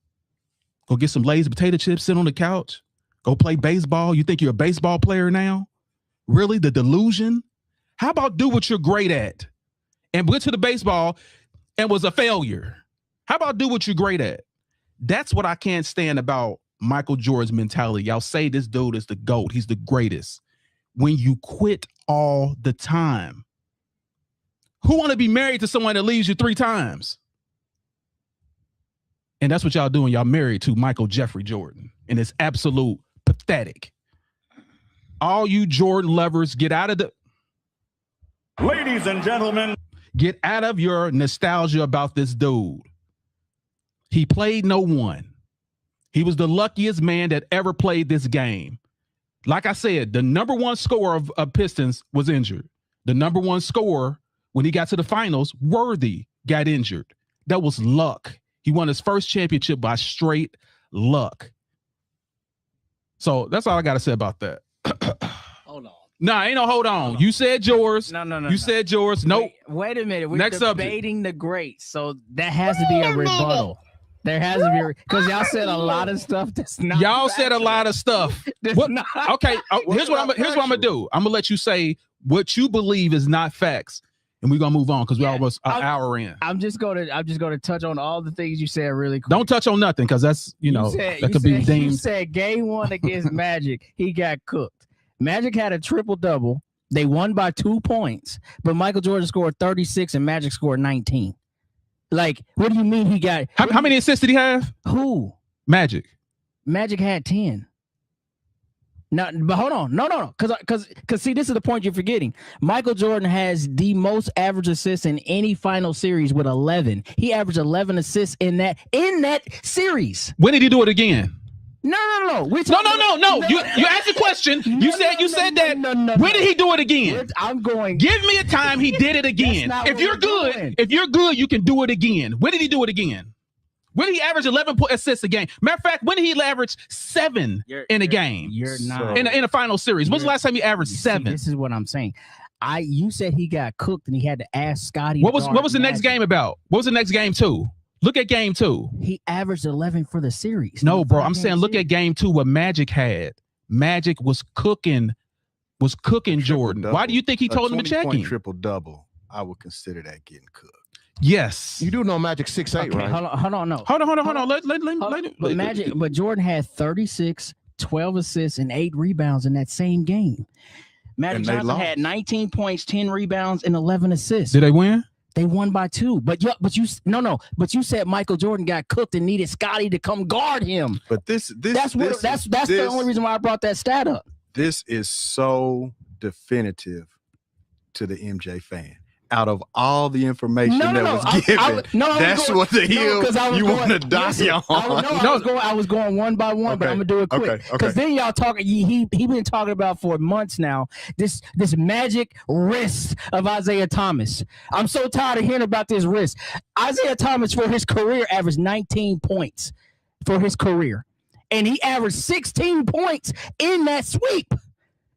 go get some lazy potato chips, sit on the couch, go play baseball. You think you're a baseball player now? Really? The delusion? How about do what you're great at and went to the baseball and was a failure? How about do what you're great at? That's what I can't stand about Michael Jordan's mentality. Y'all say this dude is the GOAT. He's the greatest. When you quit all the time. Who want to be married to someone that leaves you 3 times? And that's what y'all doing. Y'all married to Michael Jeffrey Jordan. And it's absolute pathetic. All you Jordan lovers, get out of the... Ladies and gentlemen, get out of your nostalgia about this dude. He played no one. He was the luckiest man that ever played this game. Like I said, the number 1 scorer of Pistons was injured. The number 1 scorer when he got to the finals, Worthy, got injured. That was luck. He won his first championship by straight luck. So that's all I got to say about that. Hold on. Nah, ain't no hold on. You said yours. No. You said yours. Nope. Wait a minute. We're Next debating the greats. So that has to be a rebuttal. There has to be, because y'all said a lot of stuff that's not. Y'all said a lot of stuff. What? Okay, here's what I'm gonna do. I'm gonna let you say what you believe is not facts, and we're gonna move on because we're almost an hour in. I'm just gonna touch on all the things you said really quick. Don't touch on nothing because that's that could be deemed. You said game 1 against Magic, he got cooked. Magic had a triple-double. They won by 2 points, but Michael Jordan scored 36 and Magic scored 19. Like, what do you mean he got... How many assists did he have? Who? Magic. Magic had 10. No, but hold on. No. Because see, this is the point you're forgetting. Michael Jordan has the most average assists in any final series with 11. He averaged 11 assists in that series. When did he do it again? No. No. You asked the question. You said that. When did he do it again? I'm going. Give me a time he did it again. If you're good, you can do it again. When did he do it again? When did he average 11 assists a game? Matter of fact, when did he average 7 in a game? You're not in a final series. When's the last time he averaged 7? This is what I'm saying. You said he got cooked and he had to ask Scotty. What was the next game about? What was the next game 2? Look at game 2. He averaged 11 for the series. No, bro. I'm saying look at game 2 what Magic had. Magic was cooking Jordan. Why do you think he told him to check him? Triple-double. I would consider that getting cooked. Yes. You do know Magic 6'8", right? Hold on. Hold on. But Jordan had 36, 12 assists, and 8 rebounds in that same game. Magic Johnson had 19 points, 10 rebounds, and 11 assists. Did they win? They won by 2. But you said Michael Jordan got cooked and needed Scotty to come guard him. But that's the only reason why I brought that stat up. This is so definitive to the MJ fan. out of all the information was given, that's what the hill you want to die on. I was going one by one, but I'm gonna do it quick because then y'all talking. He been talking about for months now this magic wrist of Isaiah Thomas. I'm so tired of hearing about this wrist. Isaiah Thomas for his career averaged 19 points for his career, and he averaged 16 points in that sweep.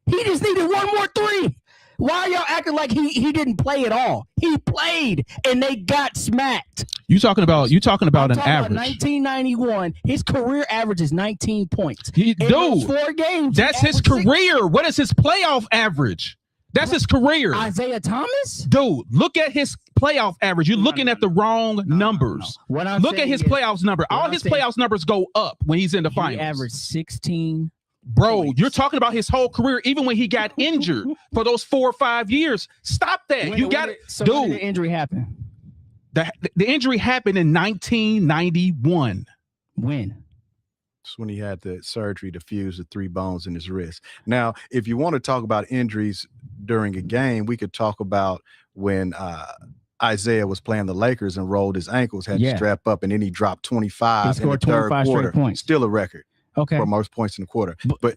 He just needed one more three. Why are y'all acting like he didn't play at all? He played and they got smacked. You talking about an average? 1991, his career average is 19 points. Dude, 4 games. That's his career. What is his playoff average? That's his career. Isaiah Thomas? Dude, look at his playoff average. You're looking at the wrong numbers. Look at his playoffs number. All his playoffs numbers go up when he's in the finals. He averaged 16. Bro, you're talking about his whole career, even when he got injured for those 4 or 5 years. Stop that. When did the injury happen? The injury happened in 1991. When? It's when he had the surgery to fuse the 3 bones in his wrist. Now, if you want to talk about injuries during a game, we could talk about when Isaiah was playing the Lakers and rolled his ankles, had to strap up, and then he dropped 25 in the third quarter. Still a record. Okay. For most points in the quarter. But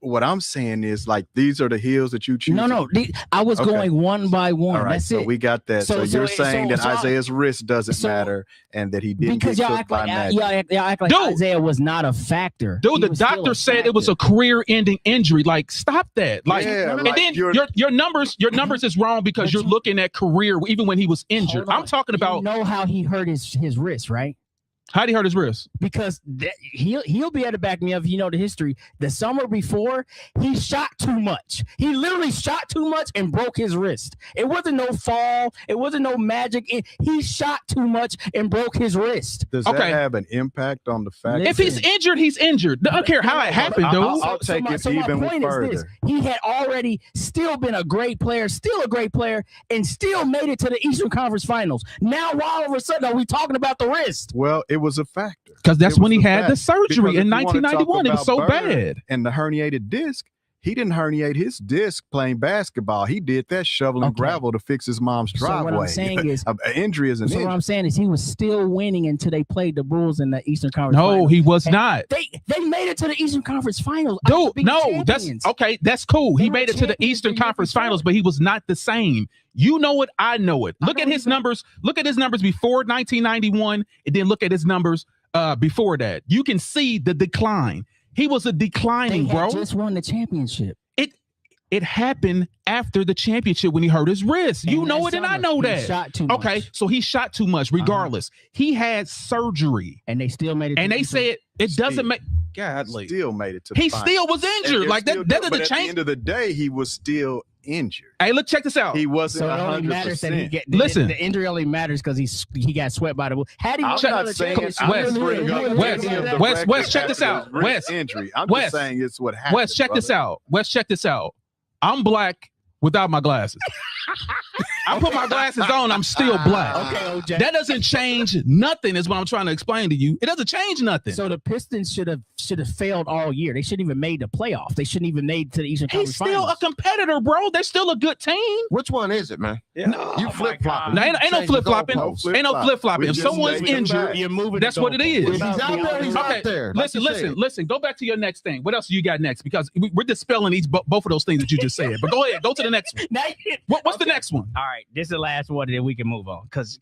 what I'm saying is, like, these are the hills that you choose. No. I was going one by one. All right, That's so it. we got that. So you're saying that Isaiah's wrist doesn't matter and that he didn't because get y'all cooked act like by magic. y'all act like Isaiah was not a factor. Dude, the doctor said it was a career-ending injury. Like, stop that. Like, and then your numbers is wrong because you're looking at career even when he was injured. I'm talking about. You know how he hurt his wrist, right? How'd he hurt his wrist? Because he'll be able to back me up if you know the history. The summer before, he shot too much. He literally shot too much and broke his wrist. It wasn't no fall. It wasn't no magic. He shot too much and broke his wrist. Does that have an impact on the fact? If he's injured, he's injured. I don't care how it happened, dude. I'll take it even further. He had already still been a great player, and still made it to the Eastern Conference Finals. Now, why all of a sudden are we talking about the wrist? Well, it was a factor. Because that's when he had the surgery in 1991. It was so bad. And the herniated disc, he didn't herniate his disc playing basketball. He did that shoveling gravel to fix his mom's driveway. So what I'm saying is, an injury is an injury. What I'm saying is he was still winning until they played the Bulls in the Eastern Conference Finals. No, he was not. They made it to the Eastern Conference Finals. Dude, no, that's okay. That's cool. He made it to the Eastern Conference Finals, but he was not the same. You know it. I know it. Look at his numbers. Look at his numbers before 1991, and then look at his numbers before that. You can see the decline. He was a declining, bro. Just won the championship. It happened after the championship when he hurt his wrist. You know it, and I know that. He shot too much. Okay, so he shot too much. Regardless, he had surgery, and they still made it. And they said it doesn't make. Godly, still made it to. The he final. still was injured. Like that doesn't change. At the end of the day, he was still injured. Hey, look, check this out. He wasn't. So it only matters that he get. Listen, the injury only matters because he got swept by the Bulls. Had he I'm not saying Wes, check this out. Wes, injury. I'm just saying it's what happened. Wes, check this out. Wes, check this out. I'm black without my glasses. I put my glasses on, I'm still black. Okay, OJ. That doesn't change nothing, is what I'm trying to explain to you. It doesn't change nothing. So the Pistons should have failed all year. They shouldn't even made the playoff. They shouldn't even made to the Eastern Conference He's still Finals. a competitor, bro. They're still a good team. Which one is it, man? Yeah. No, you flip flopping. No, ain't no flip flopping. Ain't no flip flopping. If someone's injured, you're moving. That's what it is. If he's out there, he's out there. Listen. Go back to your next thing. What else do you got next? Because we're dispelling both of those things that you just said. But go ahead. Go to the next one. What's the next one? All right, this is the last one, and then we can move on. Because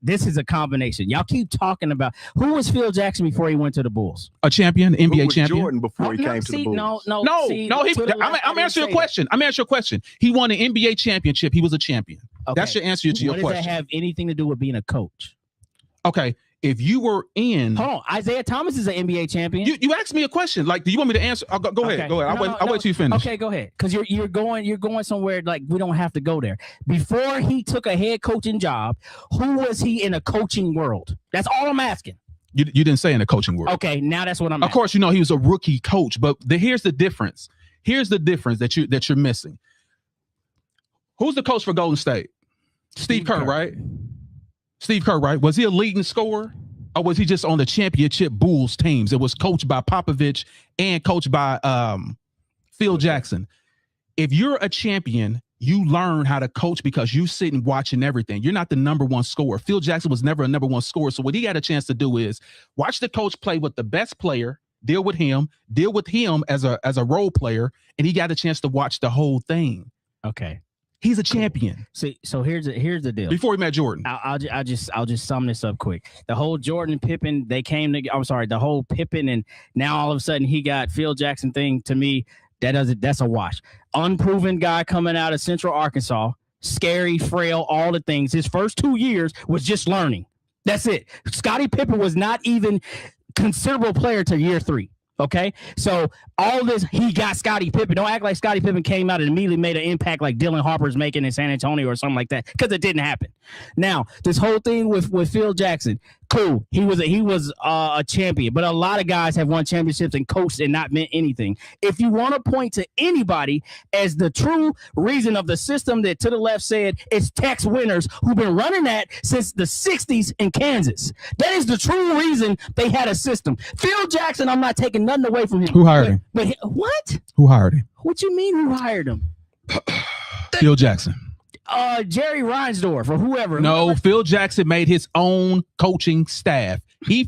this is a combination. Y'all keep talking about who was Phil Jackson before he went to the Bulls? A champion, NBA Who was champion. Jordan before he came to the Bulls. I'm answering your question. I'm answering your question. He won an NBA championship. He was a champion. Okay. That's your answer to your question. Does that have anything to do with being a coach? Okay. If you were in, hold on, Isaiah Thomas is an NBA champion. You asked me a question. Like, do you want me to answer? Go ahead. Go ahead. I'll wait till you finish. Okay, go ahead. Because you're going somewhere like we don't have to go there. Before he took a head coaching job, who was he in a coaching world? That's all I'm asking. You didn't say in a coaching world. Okay, now that's what I'm. Of course, he was a rookie coach, but here's the difference. Here's the difference that you're missing. Who's the coach for Golden State? Steve Kerr, right? Steve Kerr, right? Was he a leading scorer, or was he just on the championship Bulls teams? It was coached by Popovich and coached by Phil Jackson. If you're a champion you learn how to coach because you sitting watching everything. You're not the number one scorer. Phil Jackson was never a number one scorer. So what he got a chance to do is watch the coach play with the best player, deal with him as a role player, and he got a chance to watch the whole thing. Okay. He's a champion. See, so here's the deal. Before he met Jordan. I'll just sum this up quick. The whole Jordan Pippen, the whole Pippen, and now all of a sudden he got Phil Jackson thing. To me, that's a wash. Unproven guy coming out of Central Arkansas, scary, frail, all the things. His first 2 years was just learning. That's it. Scottie Pippen was not even considerable player to year 3. Okay, so all this, he got Scottie Pippen. Don't act like Scottie Pippen came out and immediately made an impact like Dylan Harper's making in San Antonio or something like that, because it didn't happen. Now, this whole thing with Phil Jackson, cool. He was a champion, but a lot of guys have won championships and coached and not meant anything. If you want to point to anybody as the true reason of the system that to the left said it's Tex winners who've been running that since the 60s in Kansas, that is the true reason they had a system. Phil Jackson, I'm not taking nothing away from him. Who hired him? But what? Who hired him? What you mean who hired him? Phil Jackson. Jerry Reinsdorf or whoever. No, Phil Jackson made his own coaching staff. He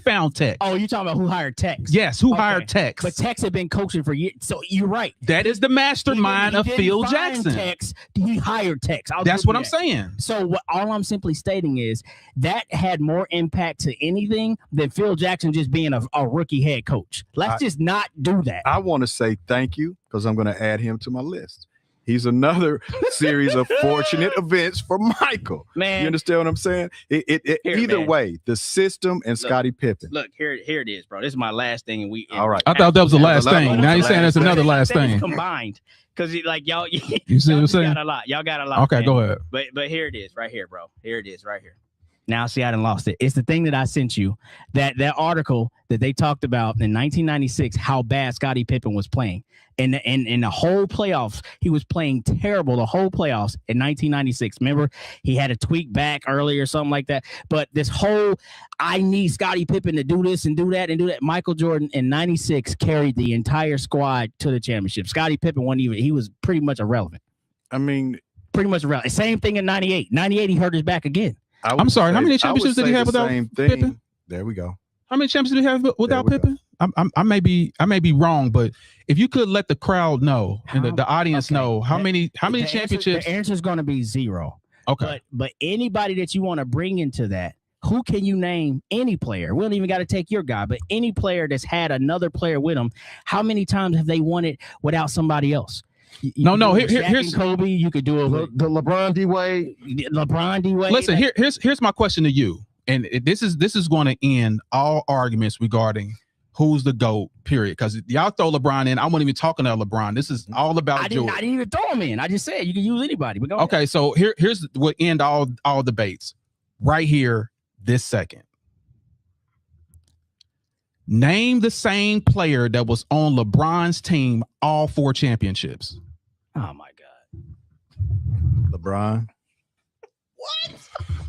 found Tex. Oh, you talking about who hired Tex? Yes, who hired Tex? But Tex had been coaching for years. So you're right. That is the mastermind of Phil find Jackson. Tex, he hired Tex. That's what I'm saying. So all I'm simply stating is that had more impact to anything than Phil Jackson just being a rookie head coach. Let's just not do that. I want to say thank you because I'm going to add him to my list. He's another series of fortunate events for Michael. Man, you understand what I'm saying? Either way, the system and Scottie Pippen. Look, here it is, bro. This is my last thing, and all right. I thought that was the last thing. Now you're saying that's another last thing combined, because like y'all, you see what I'm saying? Y'all got a lot. Okay, man. go ahead. But here it is, right here, bro. Here it is, right here. Now, see, I done lost it. It's the thing that I sent you, that article that they talked about in 1996, how bad Scottie Pippen was playing. In the whole playoffs, he was playing terrible the whole playoffs in 1996. Remember, he had a tweak back early or something like that. But this whole, I need Scottie Pippen to do this and do that and do that. Michael Jordan in 96 carried the entire squad to the championship. Scottie Pippen wasn't even, he was pretty much irrelevant. I mean, pretty much irrelevant. Same thing in 98. 98, he hurt his back again. I'm sorry. How many championships did he have without Pippen? There we go. How many championships did he have without Pippen? I may be wrong, but if you could let the crowd know and the audience know how many championships. The answer is going to be 0. Okay. But anybody that you want to bring into that, who can you name? Any player? We don't even got to take your guy, but any player that's had another player with them. How many times have they won it without somebody else? No. Here's Kobe. You could do it. The LeBron D-Wade. Listen, here's my question to you, and this is going to end all arguments regarding who's the GOAT. Period. Because y'all throw LeBron in, I wasn't even talking to LeBron. This is all about Jordan. I didn't even throw him in. I just said you can use anybody. But go ahead. Okay, so here's what end all debates right here this second. Name the same player that was on LeBron's team all 4 championships. Oh my God. LeBron. What?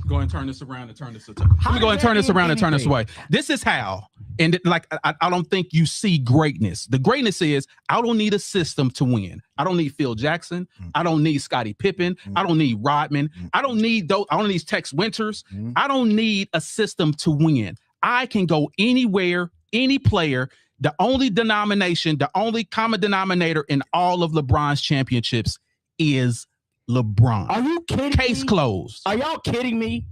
Go and turn this around and turn this. Let me go and turn this around and turn this away. This is how. And like, I don't think you see greatness. The greatness is I don't need a system to win. I don't need Phil Jackson. I don't need Scottie Pippen. I don't need Rodman. I don't need those. I don't need Tex Winters. I don't need a system to win. I can go anywhere, any player. The only denomination, the only common denominator in all of LeBron's championships is LeBron. Are you kidding Case me? closed. Are y'all kidding me?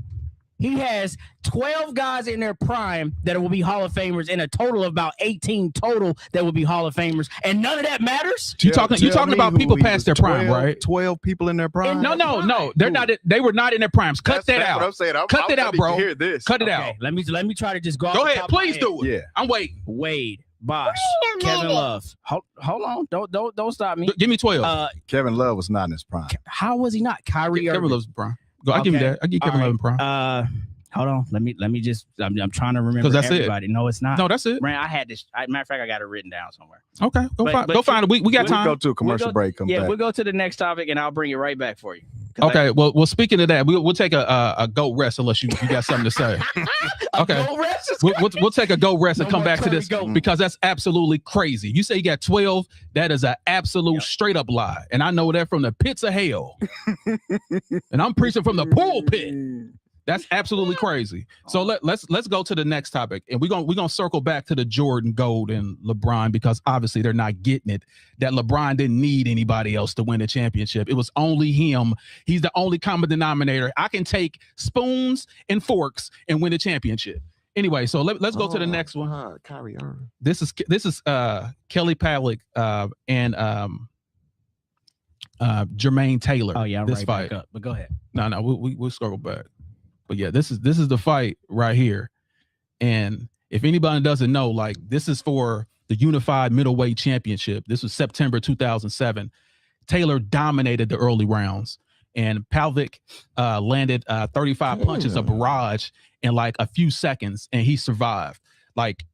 He has 12 guys in their prime that will be Hall of Famers, and a total of about 18 total that will be Hall of Famers, and none of that matters. You talking about people past their prime, right? 12 people in their prime. No. They're not. They were not in their primes. Cut that out. What I'm saying. Cut that out, bro. Hear this. Cut it out. Let me try to just go. Go ahead, please do it. Yeah, I'm waiting. Wade, Bosh, Wait a Kevin minute. Love. Hold on. Don't stop me. Give me 12. Kevin Love was not in his prime. How was he not? Kyrie Kevin Irving. Love's prime. Go. I give you that. I give Kevin Love in prime. Hold on. Let me just. I'm trying to remember. 'Cause that's everybody. No, it's not. No, that's it. Man, I had this. Matter of fact, I got it written down somewhere. Okay, But go find it. We got time. We'll go to a commercial break. Come back. We'll go to the next topic, and I'll bring it right back for you. Okay. Well, speaking of that, we'll take a go rest unless you got something to say. Okay. We'll take a go rest and come back to this because that's absolutely crazy. You say you got 12. That is an absolute straight up lie. And I know that from the pits of hell. And I'm preaching from the pulpit. That's absolutely crazy. So let's go to the next topic, and we're gonna circle back to the Jordan, Gold, and LeBron because obviously they're not getting it. That LeBron didn't need anybody else to win the championship. It was only him. He's the only common denominator. I can take spoons and forks and win the championship. Anyway, so let's go to the next one. Kyrie Irving. This is Kelly Pavlik and Jermaine Taylor. Oh yeah, I'm this right fight. back up. But go ahead. No, we'll circle back. But yeah, this is the fight right here. And if anybody doesn't know, like this is for the unified middleweight championship. This was September 2007. Taylor dominated the early rounds, and Pavlik landed 35 punches, a barrage in like a few seconds, and he survived. Like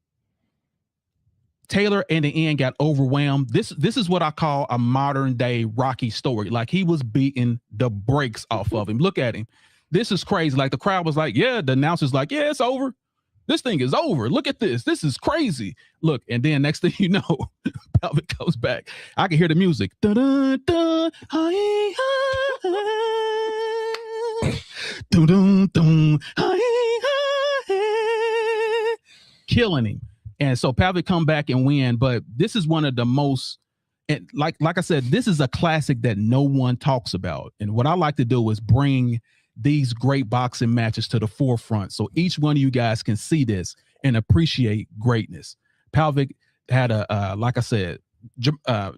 Taylor in the end got overwhelmed. This is what I call a modern day Rocky story. Like he was beating the brakes off of him. Look at him. This is crazy. Like the crowd was like, yeah, the announcer's like, yeah, it's over. This thing is over. Look at this. This is crazy. Look, and then next thing you know, Pavlik goes back. I can hear the music. Da-da-da, killing him. And so Pavlik come back and win. But this is one of the most, and like I said, this is a classic that no one talks about. And what I like to do is bring these great boxing matches to the forefront so each one of you guys can see this and appreciate greatness. Pavlik had like I said,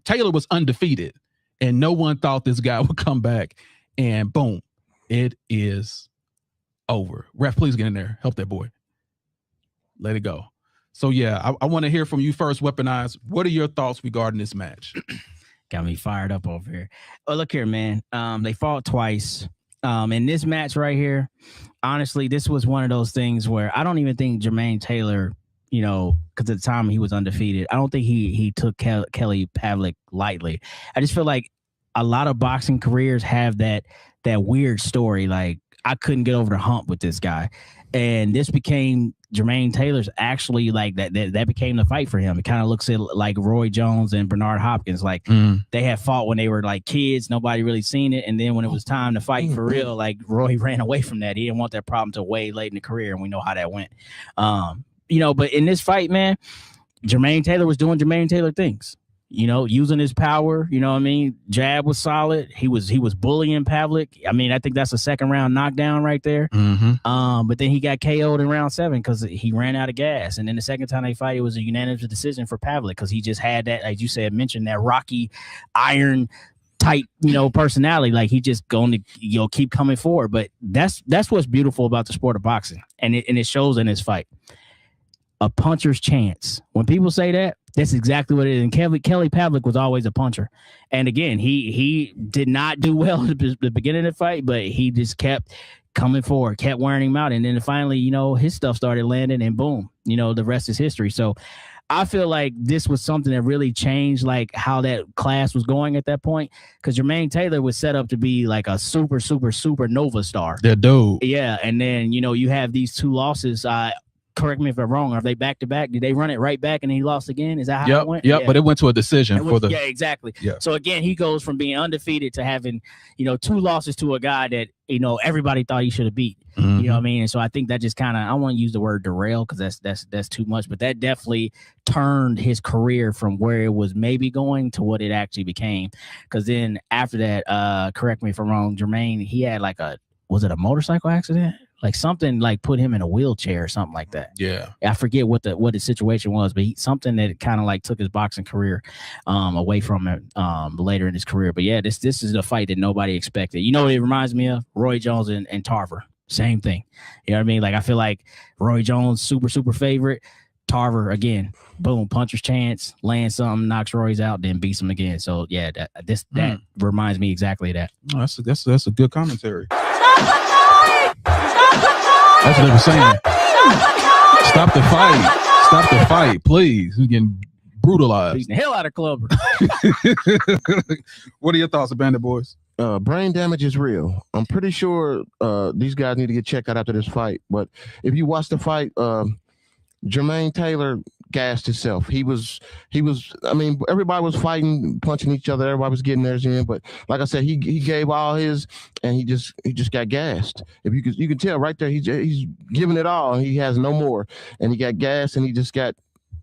Taylor was undefeated and no one thought this guy would come back, and boom, it is over. Ref, please get in there. Help that boy. Let it go. So yeah, I want to hear from you first, Weaponize. What are your thoughts regarding this match? Got me fired up over here. Oh, look here, man. They fought twice. In this match right here, honestly, this was one of those things where I don't even think Jermaine Taylor, you know, because at the time he was undefeated, I don't think he took Kelly Pavlik lightly. I just feel like a lot of boxing careers have that weird story. Like I couldn't get over the hump with this guy, and this became Jermaine Taylor's actually like that became the fight for him. It kind of looks like Roy Jones and Bernard Hopkins. Like they had fought when they were like kids, nobody really seen it. And then when it was time to fight for real, like Roy ran away from that. He didn't want that problem till way late in the career. And we know how that went. You know, but in this fight, man, Jermaine Taylor was doing Jermaine Taylor things. You know, using his power, you know what I mean? Jab was solid. He was bullying Pavlik. I mean, I think that's a second round knockdown right there. But then he got KO'd in round 7 because he ran out of gas. And then the second time they fight, it was a unanimous decision for Pavlik because he just had that, as you said, mentioned that Rocky iron tight, you know, personality. Like he just going to, you know, keep coming forward. But that's what's beautiful about the sport of boxing. And it shows in this fight. A puncher's chance. When people say that, that's exactly what it is. And Kelly Pavlik was always a puncher. And again, he did not do well at the beginning of the fight, but he just kept coming forward, kept wearing him out. And then finally, you know, his stuff started landing and boom, you know, the rest is history. So I feel like this was something that really changed like how that class was going at that point. Because Jermaine Taylor was set up to be like a super nova star. That dude. Yeah. And then, you know, you have these 2 losses. Correct me if I'm wrong. Are they back to back? Did they run it right back and he lost again? Is that how it went? Yep. Yeah. But it went to a decision yeah, exactly. Yeah. So again, he goes from being undefeated to having, you know, 2 losses to a guy that, you know, everybody thought he should have beat. You know what I mean? And so I think that just kind of, I won't use the word derail because that's too much, but that definitely turned his career from where it was maybe going to what it actually became. Because then after that, correct me if I'm wrong, Jermaine, he had like was it a motorcycle accident? Like something like put him in a wheelchair or something like that. Yeah. I forget what the situation was, but something that kind of like took his boxing career away from it later in his career. But yeah, this is a fight that nobody expected. You know what it reminds me of? Roy Jones and Tarver. Same thing. You know what I mean? Like I feel like Roy Jones, super favorite. Tarver again, boom, puncher's chance, lands something, knocks Roy's out, then beats him again. So yeah, that reminds me exactly of that. Oh, that's a good commentary. That's what they were saying. Stop the fight. Stop the fight, please. He's getting brutalized. Beating the hell out of Clubber. What are your thoughts, Bandit Boys? brain damage is real. I'm pretty sure these guys need to get checked out after this fight. But if you watch the fight, Jermaine Taylor gassed himself. He was. I mean, everybody was fighting, punching each other. Everybody was getting theirs in. But like I said, he gave all his, and he just got gassed. If you can tell right there, he's giving it all, and he has no more. And he got gassed, and he just got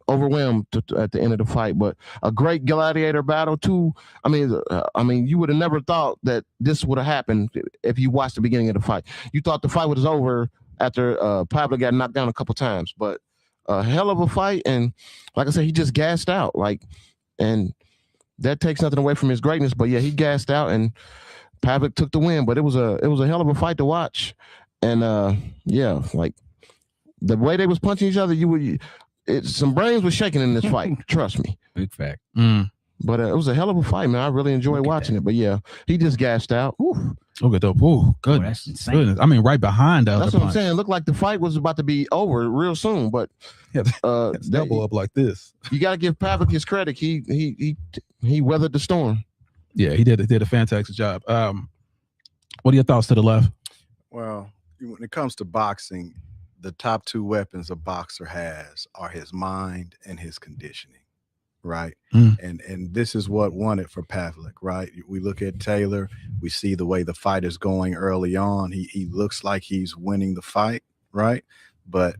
overwhelmed at the end of the fight. But a great gladiator battle too. I mean, you would have never thought that this would have happened if you watched the beginning of the fight. You thought the fight was over after Pablo got knocked down a couple times, but a hell of a fight. And like I said, he just gassed out. And that takes nothing away from his greatness. But yeah, he gassed out, and Pavlik took the win. But it was a hell of a fight to watch. And yeah, like the way they was punching each other, some brains were shaking in this fight. Trust me. Big fact. But it was a hell of a fight, man. I really enjoyed watching it. But yeah, he just gassed out. Ooh. Look at that. Ooh, goodness. That's insane. Goodness. I mean, right behind the That's other what I'm punch. saying. It looked like the fight was about to be over real soon. But It's double up like this. you got to give Pavlik his credit. He weathered the storm. Yeah, he did a fantastic job. What are your thoughts to the left? Well, when it comes to boxing, the top two weapons a boxer has are his mind and his conditioning, right? And this is what won it for Pavlik, right? We look at Taylor, we see the way the fight is going early on. He looks like he's winning the fight, right? But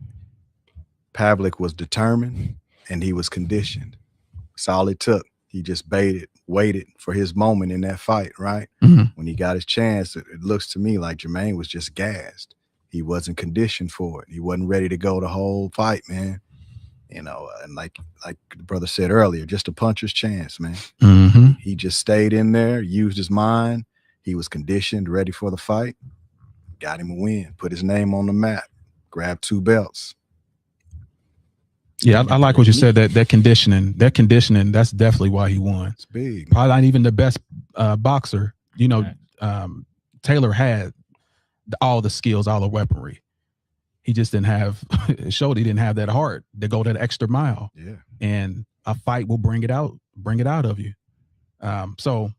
Pavlik was determined and he was conditioned. That's all it took. He just waited for his moment in that fight, right? When he got his chance, it looks to me like Jermaine was just gassed. He wasn't conditioned for it. He wasn't ready to go the whole fight, man. You know, and like the brother said earlier, just a puncher's chance, man. He just stayed in there, used his mind. He was conditioned, ready for the fight. Got him a win, put his name on the map, grabbed 2 belts. Yeah, I like what you said. That conditioning. That's definitely why he won. It's big. Probably not even the best boxer. You know, Taylor had all the skills, all the weaponry. He just didn't have. It showed he didn't have that heart to go that extra mile. Yeah. And a fight will bring it out of you. So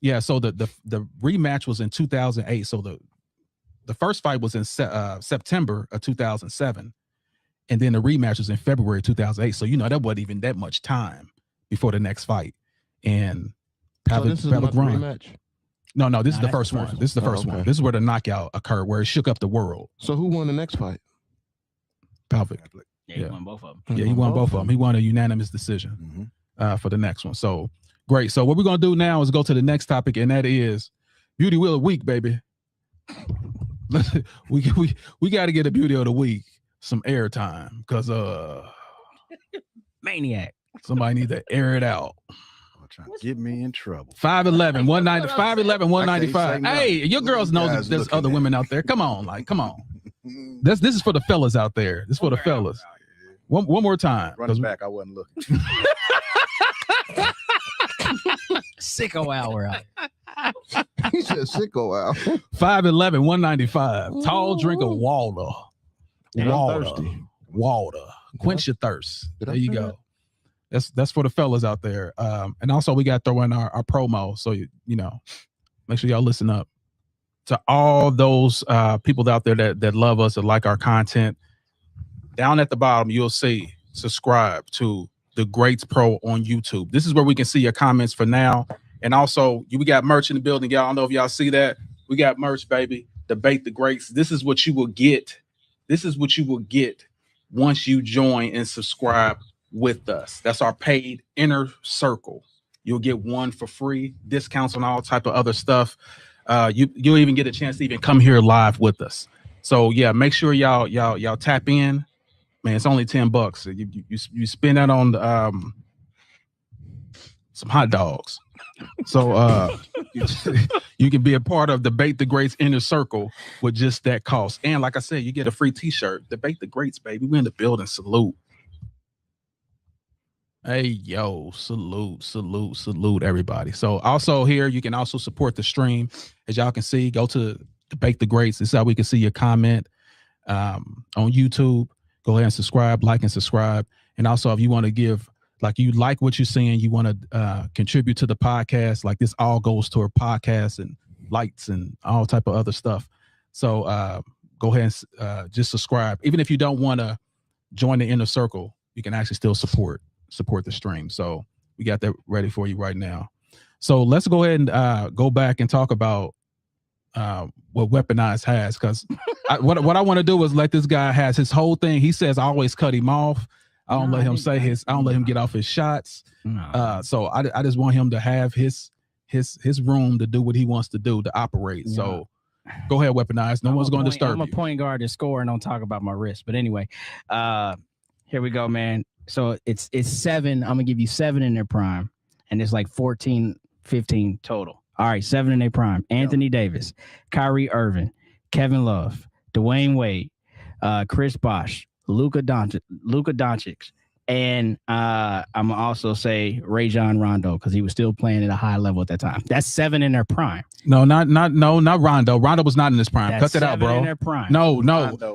the rematch was in 2008. So the first fight was in September of 2007. And then the rematch was in February 2008. So, you know, that wasn't even that much time before the next fight. And This is not the rematch. No, this is the first one. This is the first okay. one. This is where the knockout occurred, where it shook up the world. So who won the next fight? Pavlik. Yeah, he won both of them. Yeah, he won both of them. He won a unanimous decision for the next one. So great. So what we're gonna do now is go to the next topic, and that is Beauty Wheel of the Week, baby. we got to get a Beauty of the Week some airtime because Maniac. somebody need to air it out. Trying to get me in trouble. 5'11", 190, 5'11", 195. no. Hey, your girls know that there's other women out there. Come on, come on. This is for the fellas out there. This is for the fellas. One more time. Running back, I wasn't looking. Sicko hour out. He said sicko out. 5'11", 195. Tall drink of water. And I'm thirsty. Water. Quench your thirst. Did I There you say go. that? That's for the fellas out there. And also we got to throw in our promo. So, you know, make sure y'all listen up to all those people out there that love us, that like our content. Down at the bottom, you'll see subscribe to The Greats Pro on YouTube. This is where we can see your comments for now. And also, we got merch in the building. Y'all, I don't know if y'all see that. We got merch, baby. Debate the Greats. This is what you will get. This is what you will get once you join and subscribe with us. That's our paid inner circle. You'll get one for free, discounts on all type of other stuff. You'll even get a chance to even come here live with us. So yeah, make sure y'all tap in. Man, it's only $10. You spend that on some hot dogs. So you can be a part of Debate the Greats inner circle with just that cost. And like I said, you get a free t-shirt. Debate the Greats, baby. We're in the building. Salute. Hey, yo, salute, everybody. So also here, you can also support the stream. As y'all can see, go to Debate the Greats. This is how we can see your comment on YouTube. Go ahead and subscribe, like and subscribe. And also, if you want to give, like you like what you're seeing, you want to contribute to the podcast, like this all goes to a podcast and lights and all type of other stuff. So go ahead and just subscribe. Even if you don't want to join the inner circle, you can actually still support the stream. So we got that ready for you right now. So let's go ahead and go back and talk about what Weaponized has, because what I want to do is let this guy has his whole thing. He says I always cut him off. I don't let him say his. I don't let him get off his shots. So I just want him to have his room to do what he wants to do, to operate. So go ahead, Weaponize. No one's going to disturb you. I'm a point guard to score and don't talk about my wrist. But anyway, here we go, man. So it's 7. I'm gonna give you 7 in their prime, and it's like 14, 15 total. All right, 7 in their prime. Anthony Davis, Kyrie Irving, Kevin Love, Dwayne Wade, Chris Bosh, Luka Doncic, and I'm gonna also say Rajon Rondo, because he was still playing at a high level at that time. That's 7 in their prime. No, not Rondo. Rondo was not in his prime. Cut that out, bro. In their prime. No.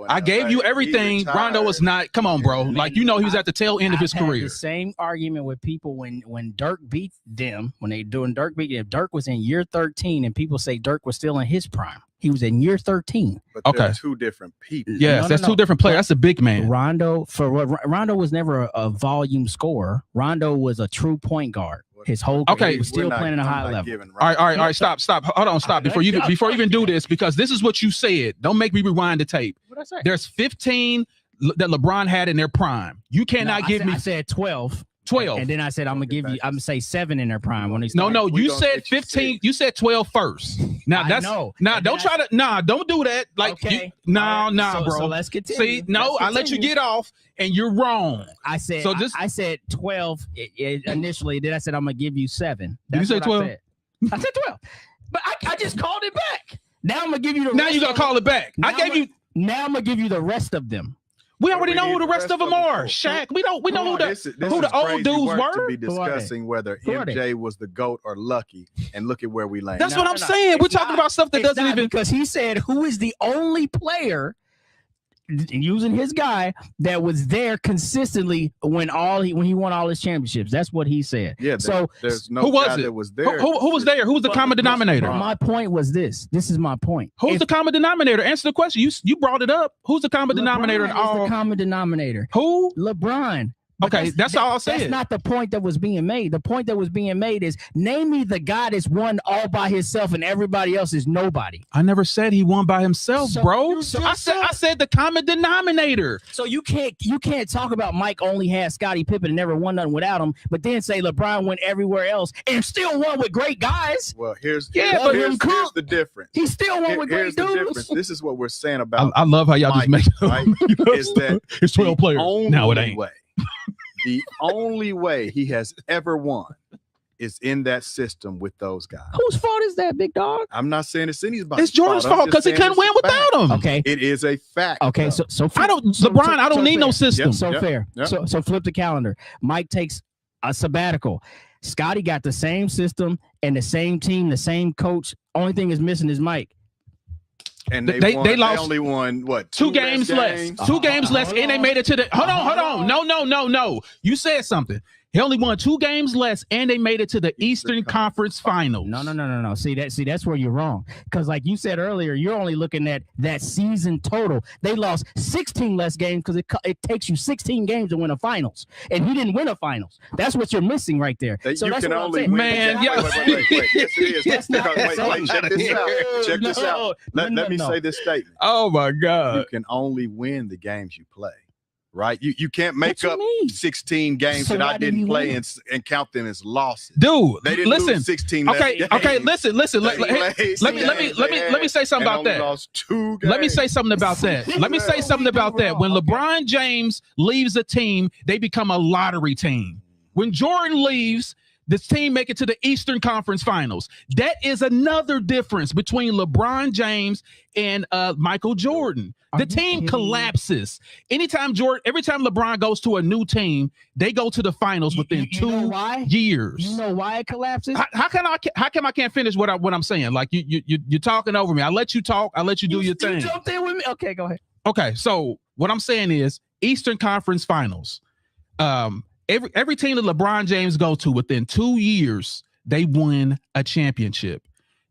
I gave you everything. Rondo was not. Come on, bro. Like, he was at the tail end of his career. The same argument with people when Dirk beat them, when they doing Dirk beat them. Dirk was in year 13, and people say Dirk was still in his prime. He was in year 13. But they're two different people. Yes, that's two different players. That's a big man. Rondo was never a volume scorer. Rondo was a true point guard. His whole career, he was still playing at a high level. All right. Stop. Hold on. Stop before you even do this, because this is what you said. Don't make me rewind the tape. What I say? There's 15 that LeBron had in their prime. You cannot give me. I said 12. 12. And then I said, I'm gonna say 7 in their prime when they No, start. you said 15. You said 12 first. Now don't do that. Like, okay. Bro. So let's continue. See, I let you get off, and you're wrong. I said, I said 12 initially. Then I said, I'm gonna give you 7. Did you say 12? I said 12, but I just called it back. Now I'm gonna give you the. Now you gotta call it back. Now I'm gonna give you the rest of them. We already know who the rest of them are. Shaq. We know who the old dudes were. To be discussing whether MJ was the GOAT or Lucky, and look at where we landed. That's what I'm saying. We're talking about stuff that doesn't even, because he said who is the only player, using his guy, that was there consistently when he won all his championships. That's what he said. Yeah. There's no who was guy it? that was there. Who was there? Who was the common denominator? My point was this. This is my point. Who's the common denominator? Answer the question. You brought it up. Who's the common denominator in all? The common denominator. Who? LeBron. Okay, that's all I said. That's not the point that was being made. The point that was being made is, name me the guy that's won all by himself and everybody else is nobody. I never said he won by himself, bro. I said the common denominator. So you can't talk about Mike only had Scottie Pippen and never won nothing without him, but then say LeBron went everywhere else and still won with great guys. Well, here's the difference. He still won with great dudes. This is what we're saying about. I love how y'all Mike, just make it. Right? Is that it's 12 players. Now it ain't. The only way he has ever won is in that system with those guys. Whose fault is that, big dog? I'm not saying it's anybody's. It's Jordan's fault because he couldn't win without him. Okay, it is a fact. Okay, though. so I don't need no system. Fair. Yep. So flip the calendar. Mike takes a sabbatical. Scotty got the same system and the same team, the same coach. Only thing is missing is Mike. And they lost. They only won what? 2 games less. 2 games less, and they made it to the. Hold on. No. You said something. He only won 2 games less, and they made it to the Eastern Conference Finals. No. See, that's where you're wrong. Because like you said earlier, you're only looking at that season total. They lost 16 less games because it takes you 16 games to win a finals, and he didn't win a finals. That's what you're missing right there. So you that's can only win. Man, yeah. Wait. Yes, it is. Check this out. Let me say this statement. Oh my God! You can only win the games you play. Right, you can't make up 16 games that I didn't play and count them as losses. Dude, they didn't lose 16. Okay, listen. Let me say something about that. Lost 2 games. Let me say something about that. When LeBron James leaves a team, they become a lottery team. When Jordan leaves, this team make it to the Eastern Conference Finals. That is another difference between LeBron James and Michael Jordan. The team collapses. Every time LeBron goes to a new team, they go to the finals within 2 years. You know why it collapses? How come I can't finish what I'm saying? Like you're talking over me. I let you talk. I let you do your thing. You jumped in with me. Okay, go ahead. Okay, so what I'm saying is Eastern Conference Finals. Every team that LeBron James go to within 2 years, they win a championship.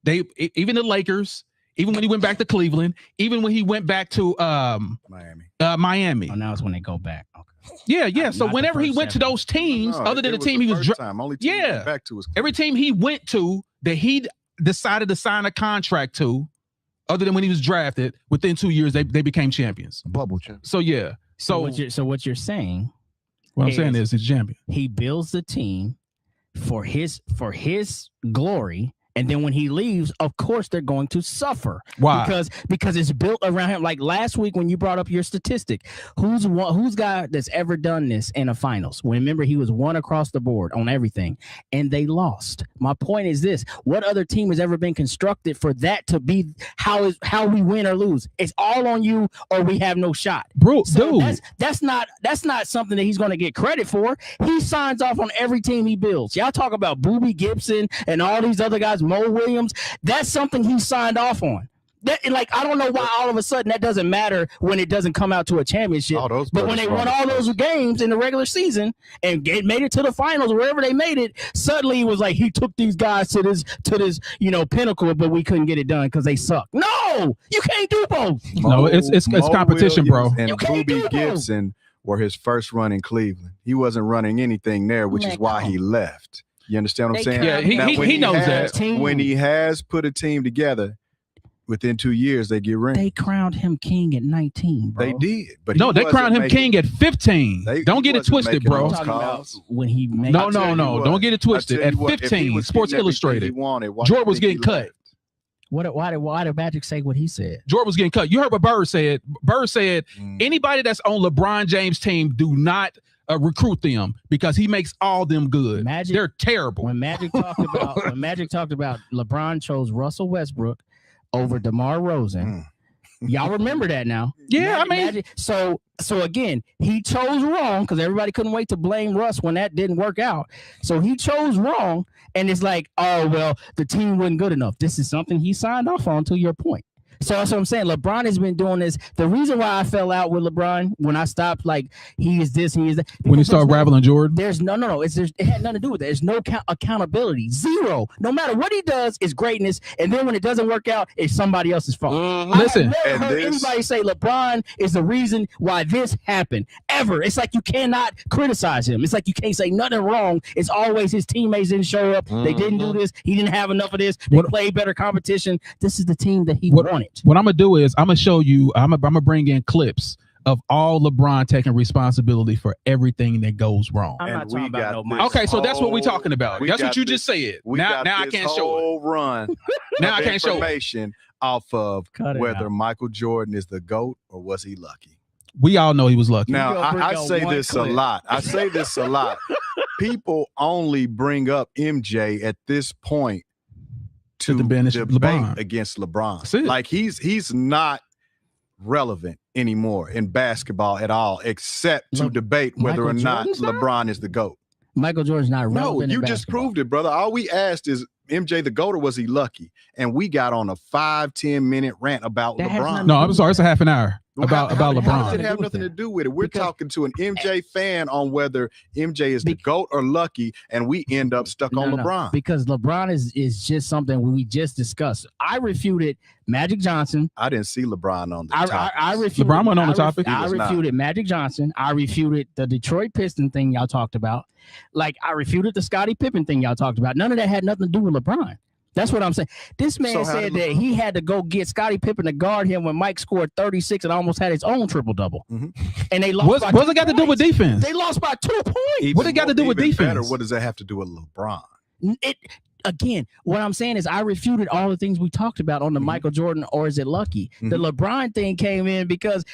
Even the Lakers, even when he went back to Cleveland, even when he went back to Miami. Oh, now it's when they go back. Okay. Yeah. So Not the whenever he first went to 7. those teams, No, other than it the team he was first time. Only team he went back to was every team he went to that he decided to sign a contract to, other than when he was drafted, within 2 years they became champions. Bubble champ. So yeah. So what you're saying? what I'm saying is he's champion. He builds the team for his glory. And then when he leaves, of course they're going to suffer. Why? Because it's built around him. Like last week when you brought up your statistic, who's guy that's ever done this in a finals? Remember, he was one across the board on everything, and they lost. My point is this: what other team has ever been constructed for that to be how we win or lose? It's all on you, or we have no shot, Bro, so dude. that's not something that he's going to get credit for. He signs off on every team he builds. Y'all talk about Boobie Gibson and all these other guys, Mo Williams. That's something he signed off on. I don't know why all of a sudden that doesn't matter when it doesn't come out to a championship. But when they won all those games in the regular season and made it to the finals, wherever they made it, suddenly it was like he took these guys to this pinnacle, but we couldn't get it done because they suck. No, you can't do both. No, it's competition, bro. And Boobie Gibson were his first run in Cleveland. He wasn't running anything there, which is why he left. You understand what I'm saying? Yeah, he knows that. When he has put a team together, within 2 years they get rings. They crowned him king at 19, bro. They did, but no, they crowned him king at 15. Don't get it twisted, bro. I'm talking about when he made No. Don't get it twisted. At 15, Sports Illustrated, Jordan was getting cut. Why did Magic say what he said? Jordan was getting cut. You heard what Bird said. Bird said anybody that's on LeBron James' team, do not recruit them because he makes all them good. They're terrible. When Magic talked about LeBron chose Russell Westbrook over DeMar Rosen. Y'all remember that now? Yeah, Magic. So again, he chose wrong because everybody couldn't wait to blame Russ when that didn't work out. So he chose wrong, and it's like, oh well, the team wasn't good enough. This is something he signed off on. To your point. So that's what I'm saying. LeBron has been doing this. The reason why I fell out with LeBron when I stopped, like, he is this, he is that. When you start raveling Jordan? There's no. It had nothing to do with that. There's no accountability. Zero. No matter what he does, is greatness. And then when it doesn't work out, it's somebody else's fault. Listen. I've never heard anybody say LeBron is the reason why this happened. Ever. It's like you cannot criticize him. It's like you can't say nothing wrong. It's always his teammates didn't show up. They didn't do this. He didn't have enough of this. They played better competition. This is the team that he wanted. What I'm gonna do is I'm gonna show you. I'm gonna bring in clips of all LeBron taking responsibility for everything that goes wrong. I'm not talking about no. Okay, so that's what we're talking about. That's what you just said. Now I can't show it. Run. Now I can't show it. Information off of whether Michael Jordan is the GOAT or was he lucky. We all know he was lucky. Now I say this a lot. People only bring up MJ at this point to debate LeBron. Against LeBron. Like he's not relevant anymore in basketball at all, except to debate whether or not LeBron is the GOAT. Michael Jordan's not relevant. No, you just proved it, brother. All we asked is MJ the GOAT or was he lucky? And we got on a 5-10 minute rant about LeBron. No, I'm sorry, it's a half an hour. About LeBron. How does it have nothing to do with it? We're talking to an MJ fan on whether MJ is the GOAT or lucky, and we end up stuck on LeBron. Because LeBron is just something we just discussed. I refuted Magic Johnson. I didn't see LeBron on the topic. I refuted LeBron went on the topic. I refuted Magic Johnson. I refuted the Detroit Pistons thing y'all talked about. Like, I refuted the Scottie Pippen thing y'all talked about. None of that had nothing to do with LeBron. That's what I'm saying. This man said that he had to go get Scottie Pippen to guard him when Mike scored 36 and almost had his own triple-double. And they lost by 2 points. What's it got to do with defense? They lost by 2 points. What it got to do with defense? Better, what does that have to do with LeBron? Again, what I'm saying is I refuted all the things we talked about on the Michael Jordan or is it lucky? The LeBron thing came in because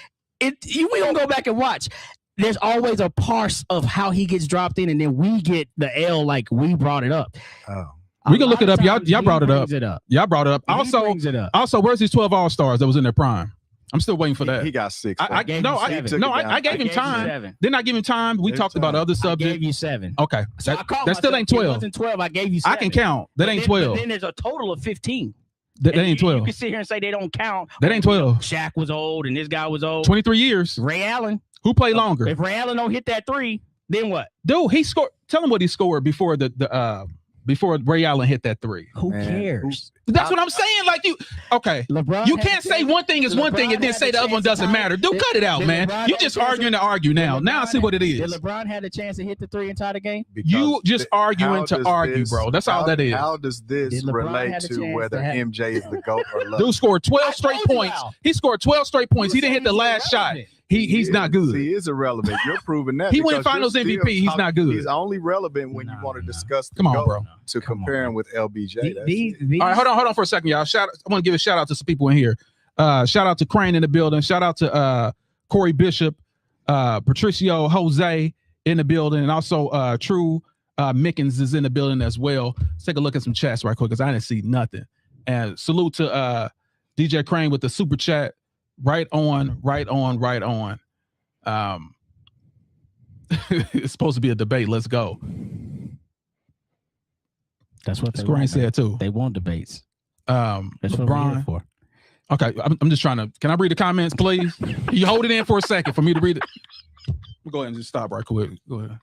we don't go back and watch. There's always a parse of how he gets dropped in, and then we get the L like we brought it up. Oh. We can look it up. Y'all brought it up. Y'all brought it up. Also, where's these 12 All-Stars that was in their prime? I'm still waiting for that. He got 6. I gave him time. Didn't I give him time? We talked about other subjects. I gave you 7. Okay. So that still ain't 12. It wasn't 12. I gave you 7. I can count. That ain't 12. But then there's a total of 15. That ain't 12. You can sit here and say they don't count. That ain't 12. Shaq was old and this guy was old. 23 years. Ray Allen. Who played longer? If Ray Allen don't hit that 3, then what? Dude, he scored. Tell him what he scored before the before Ray Allen hit that three. Who Man, cares? That's what I'm saying. Like LeBron you had can't a say chance- one thing is one thing and then LeBron say had the a other one chance to doesn't tie- matter. Dude, did- cut it out, did man. LeBron You have just a chance arguing to- to argue now. did Now I see what it Did is. LeBron had a chance to hit the 3 and tie the game? You just arguing how to does argue, this- bro. That's all that is. How does this Did LeBron relate have a to chance whether to have- MJ is the GOAT or Love? Dude scored 12 I straight told you points. how. He scored 12 straight points. He You didn't hit saying the he's last shot. irrelevant. He's not good. He is irrelevant. You're proving that. He went because you're finals still MVP. He's talking- not good. He's only relevant when you Nah, want to nah. discuss the Come on, GOAT bro. to Come compare on. him with LBJ. That's These, it. All right, hold on for a second, y'all. I want to give a shout out to some people in here. Shout out to Crane in the building. Shout out to Corey Bishop, Patricio Jose in the building, and also True Mickens is in the building as well. Let's take a look at some chats right quick because I didn't see nothing. And salute to DJ Crane with the super chat. Right on. It's supposed to be a debate. Let's go. That's what Crane want. said too. They want debates. That's what we're here LeBron. for. Okay, I'm just trying to. Can I read the comments, please? Can you hold it in for a second for me to read it? We'll go ahead and just stop right quick. Go ahead.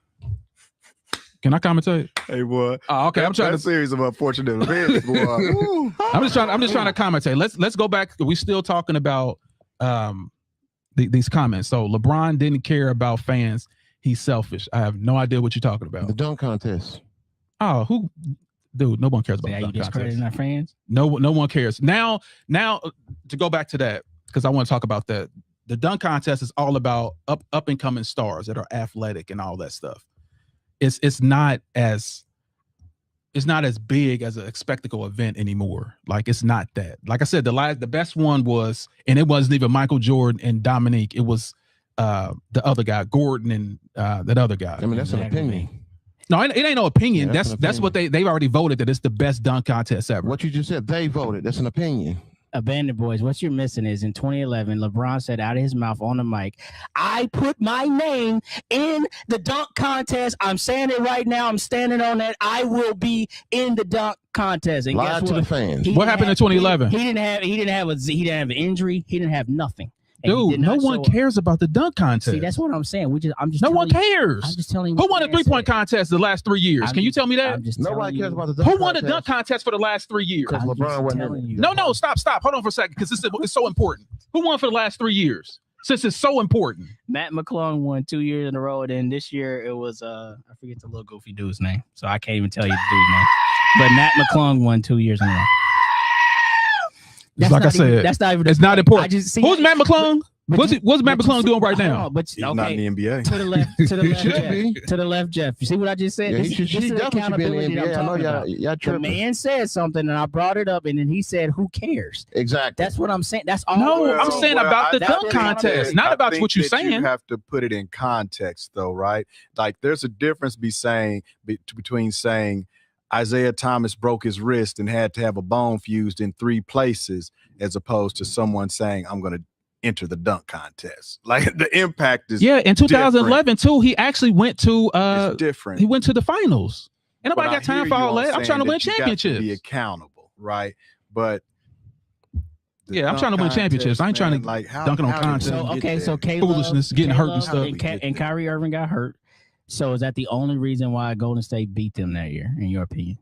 Can I commentate? Hey, boy. Oh, okay. I'm trying that to. series of unfortunate events, boy. Woo. I'm just trying to commentate. Let's go back. We still talking about these comments. So LeBron didn't care about fans. He's selfish. I have no idea what you're talking The about. dunk contest. Oh, dude, no one cares about Yeah, the you dunk contest. discrediting our fans? No one cares. Now to go back to that, because I want to talk about that. The dunk contest is all about up and coming stars that are athletic and all that stuff. It's not as big as a spectacle event anymore. Like it's not that. Like I said, the best one was, and it wasn't even Michael Jordan and Dominique. It was the other guy, Gordon, and that other guy. I mean, that's an opinion. No, it ain't no opinion. Yeah, that's an that's what they've already voted that it's the best dunk contest ever. What you just said, they voted. That's an opinion. Abandoned Boys, what you're missing is in 2011, LeBron said out of his mouth on the mic, I put my name in the dunk contest. I'm saying it right now. I'm standing on that. I will be in the dunk contest. And Lied guess to what? the fans. What happened in 2011? He didn't have an injury. He didn't have nothing. And he Dude, did no not one show up. cares about the dunk contest. See, that's what I'm saying. I'm just no telling one you- cares. I'm just telling you. Who what won a the man 3-point said. contest the last 3 years? I'm Can you just- tell me that? I'm just Nobody telling cares you. about the dunk Who won the contest. dunk contest for the last 3 years? Because I'm LeBron just wasn't telling in it. you. No, stop. Hold on for a second because it's so important. Who won for the last 3 years? Since it's so important. Matt McClung won 2 years in a row, and then this year it was I forget the little goofy dude's name, so I can't even tell you the dude's name. But Matt McClung won 2 years in a row. Just like I said, that's not even. it's not important. I just see. Who's Matt McClung? but What's you- Matt but you McClung see- doing right hold now? on, but He's not okay, in the NBA. to the left, should Jeff. be. To the left, Jeff. You see what I just said? Yeah, This he is- should. this He is definitely should be in the accountability that NBA. I'm I know talking y'all. about. Y'all The tripping. man said something, and I brought it up, and then he said, "Who cares?" Exactly. That's what I'm saying. That's all. No, I'm I'm saying about the I dunk think- contest, not I about think what you're that saying. You have to put it in context, though, right? Like, there's a difference between saying Isaiah Thomas broke his wrist and had to have a bone fused in 3 places, as opposed to someone saying, "I'm going to enter the dunk contest." Like the impact is In 2011 too, he actually went to it's different. he went to the finals. Ain't nobody But got I time hear for you all on that. I'm trying to saying win that you got to be championships. accountable, right? But the Yeah, I'm dunk trying to win championships. I ain't trying to like dunking on did content. they So get okay, there? so Caleb, Foolishness, getting hurt and Caleb stuff. and Kyrie Irving got hurt. So is that the only reason why Golden State beat them that year, in your opinion?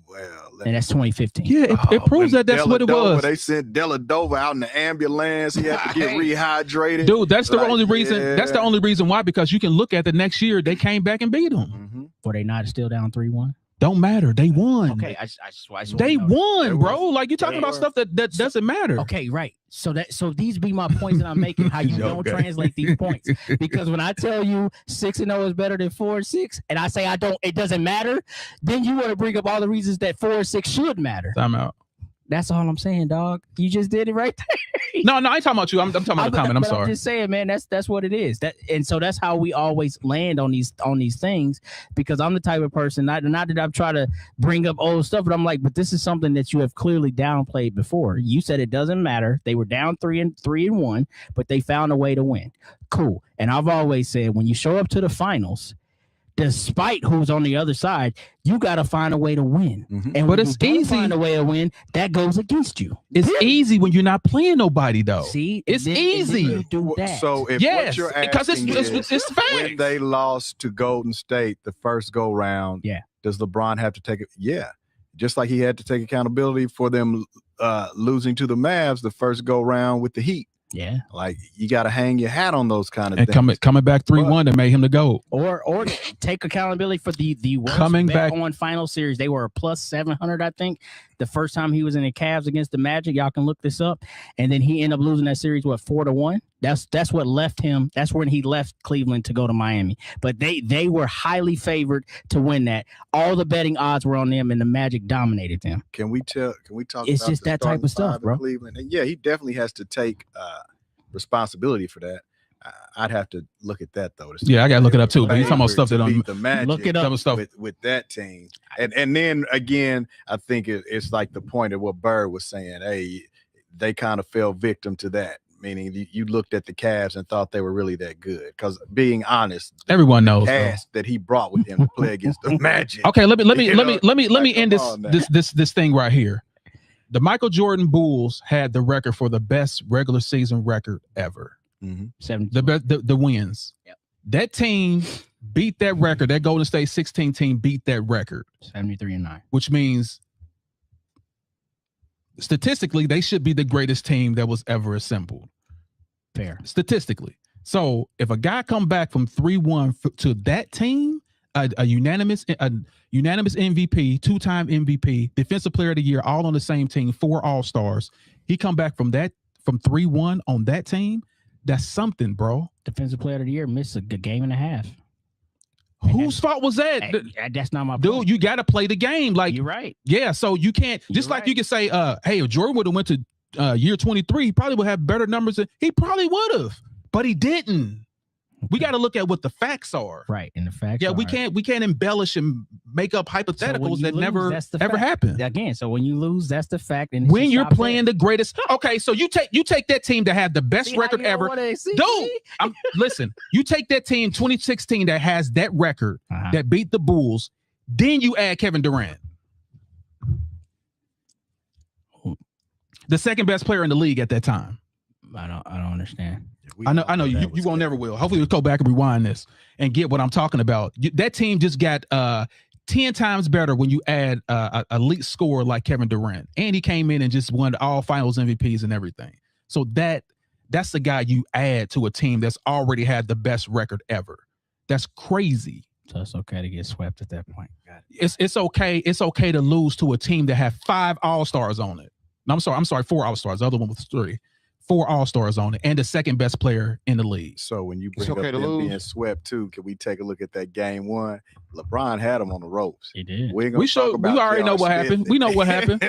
Well, And that's 2015. Yeah, it proves that that's what it was. They sent Dellavedova out in the ambulance. He had to get rehydrated. Dude, that's the Like, only reason. That's the yeah. only reason why, because you can look at the next year, they came back and beat them. Mhm. Were they not still down 3-1? Don't matter. They won. Okay, I just They wanna know. won, They bro. Like you're talking They about were. stuff that doesn't matter. Okay, right. So these be my points that I'm making. How you don't Okay. translate these points, because when I tell you 6-0 is better than 4-6, and I say it doesn't matter, then you want to bring up all the reasons that 4-6 should matter. Time out. That's all I'm saying, dog. You just did it right there. No, I ain't talking about you. I'm talking about the comment. I'm but I'm sorry. just saying, man. That's what it is. And so that's how we always land on these things, because I'm the type of person. Not that I'm trying to bring up old stuff, but I'm like, but this is something that you have clearly downplayed before. You said it doesn't matter. They were down 3-1, but they found a way to win. Cool. And I've always said, when you show up to the finals, despite who's on the other side, you got to find a way to win. Mhm. And But when it's you don't easy. find a way to win, that goes against you. It's easy when you're not playing nobody though. See, It's then easy. you do that. So if Yes, what you're because asking is it's facts. when they lost to Golden State the first go round, Yeah. does LeBron have to take it? Yeah. Just like he had to take accountability for them losing to the Mavs the first go round with the Heat. Yeah. Like you got to hang your hat on those kind of And things. coming back 3-1 that made him the GOAT. Or take accountability for the worst Coming bet back- on final series. They were a plus 700, I think, the first time he was in the Cavs against the Magic. Y'all can look this up. And then he ended up losing that series, 4-1. That's what left him. That's when he left Cleveland to go to Miami. But they were highly favored to win that. All the betting odds were on them, and the Magic dominated them. Can we talk? It's about just the that type of starting stuff, five in bro. Cleveland? And yeah, he definitely has to take responsibility for that. I'd have to look at that though. Yeah, I gotta look it up too. But he's talking about stuff that beat don't the Magic. Look it up. some of stuff. with that team. And then again, I think it's like the point of what Bird was saying. Hey, they kind of fell victim to that. Meaning you looked at the Cavs and thought they were really that good. Because being honest, Everyone knows. though. cast that he brought with him to play against the Magic. Okay, let me You know, end come on now. this thing right here. The Michael Jordan Bulls had the record for the best regular season record ever. Mhm. 70. The wins. Yep. That team beat that record. That Golden State 16 team beat that record, 73-9. which means statistically they should be the greatest team that was ever assembled. Fair. Statistically. So if a guy come back from 3-1 to that team, a unanimous MVP, 2-time MVP, defensive player of the year, all on the same team, 4 all-stars. He come back from 3-1 on that team. That's something, bro. Defensive player of the year missed a good game and a half. Whose fault was that? That's not my Dude, point. you got to play the game. Like, You're right. yeah, so you can't, just You're like you right. could say, hey, if Jordan would have went to year 23, he probably would have better numbers. He probably would have, but he didn't. We got to look at what the facts are. Right. And the fact Yeah, we can't embellish and make up hypotheticals that never ever happen. Again, so when you lose, that's the fact. And When you're playing the greatest, okay, so you take that team that had the best record ever. Dude, listen, you take that team 2016 that has that record that beat the Bulls, then you add Kevin Durant, the second best player in the league at that time. I don't understand. I know you won't never will. Hopefully we'll go back and rewind this and get what I'm talking about. That team just got 10 times better when you add a elite scorer like Kevin Durant. And he came in and just won all finals MVPs and everything. So that's the guy you add to a team that's already had the best record ever. That's crazy. So it's okay to get swept at that point. Got it. It's okay. It's okay to lose to a team that had 5 all-stars on it. No, I'm sorry, 4 all-stars. The other one was 3. 4 all-stars on it, and the second best player in the league. So when you It's bring okay up to them lose. being swept too, can we take a look at that game 1? LeBron had him on the ropes. He did. We already know what happened. We know what happened.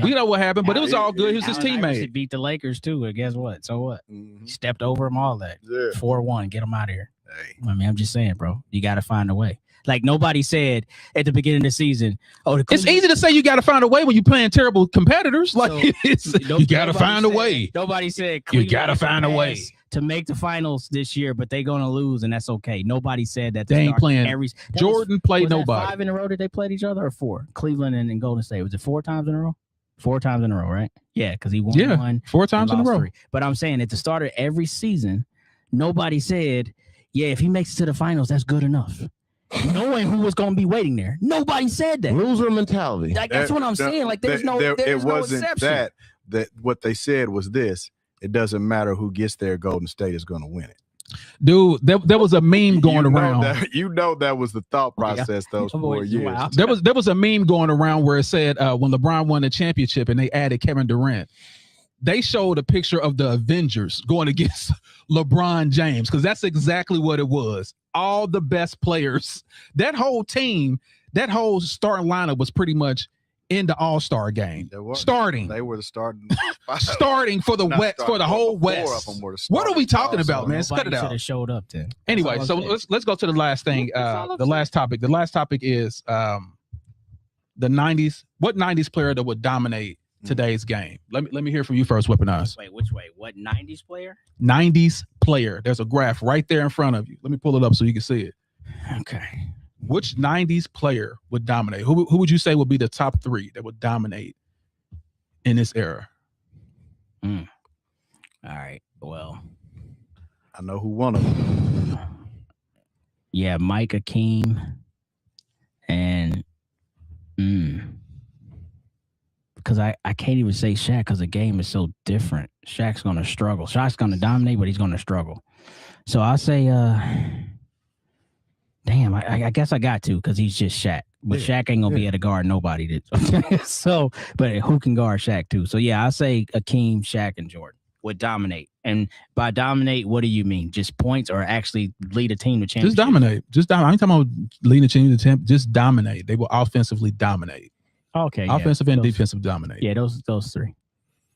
We know what happened, but it was all good. He was his Allen Iverson teammate. beat the Lakers too. And guess what? So what? Mhm. He stepped over them all that. Yeah. 4-1. Get them out of here. Hey. I mean, I'm just saying, bro. You got to find a way. Like nobody said at the beginning of the season, oh, It's easy to say you got to find a way when you're playing terrible competitors. Like you got to find a way. Nobody said You got to Cleveland find a way. has to make the finals this year, but they're gonna lose, and that's okay. Nobody said that. to They ain't start playing. every. that Jordan played was that nobody. 5 in a row that they played each other, or 4? Cleveland and Golden State. Was it 4 times in a row? 4 times in a row, right? Yeah, because he won Yeah, one. 4 times in a lost row. 3. But I'm saying at the start of every season, nobody said, yeah, if he makes it to the finals, that's good enough. Knowing who was going to be waiting there. Nobody said that. Loser mentality. Like, that's what I'm saying. Like, there's no it wasn't exception. that what they said was this. It doesn't matter who gets there, Golden State is going to win it. Dude, there was a meme going You know around. that was the thought process those 4 years. Wow. There was a meme going around where it said when LeBron won the championship and they added Kevin Durant, they showed a picture of the Avengers going against LeBron James, because that's exactly what it was. All the best players, that whole team, that whole starting lineup was pretty much in the All-Star game. They were. Starting They were the starting. for the Not West, for the whole 4 of West. them were the What are we talking starting about, man? all-stars. Cut it Nobody out. should have showed up then. Anyway, That's so all I'm saying. let's go to the last thing. That's all I'm The last topic. The last topic is the 90s. What 90s player that would dominate today's game? Let me hear from you first, Weaponize. Wait, which way? What 90s player? 90s player. There's a graph right there in front of you. Let me pull it up so you can see it. Okay. Which 90s player would dominate? Who would you say would be the top 3 that would dominate in this era? All right. Well, I know who one of them. yeah, Mike Akeem and because I can't even say Shaq because the game is so different. Shaq's gonna struggle. Shaq's gonna dominate, but he's gonna struggle. So I'll say damn, I guess I got to because he's just Shaq. But Shaq ain't gonna be able to guard nobody. So, but who can guard Shaq too? So yeah, I'll say Akeem, Shaq, and Jordan would dominate. And by dominate, what do you mean? Just points or actually lead a team to championship? Just dominate. I ain't talking about leading a team to champ. Just dominate. They will offensively dominate. Okay. Offensive and defensive dominate. Yeah, those 3.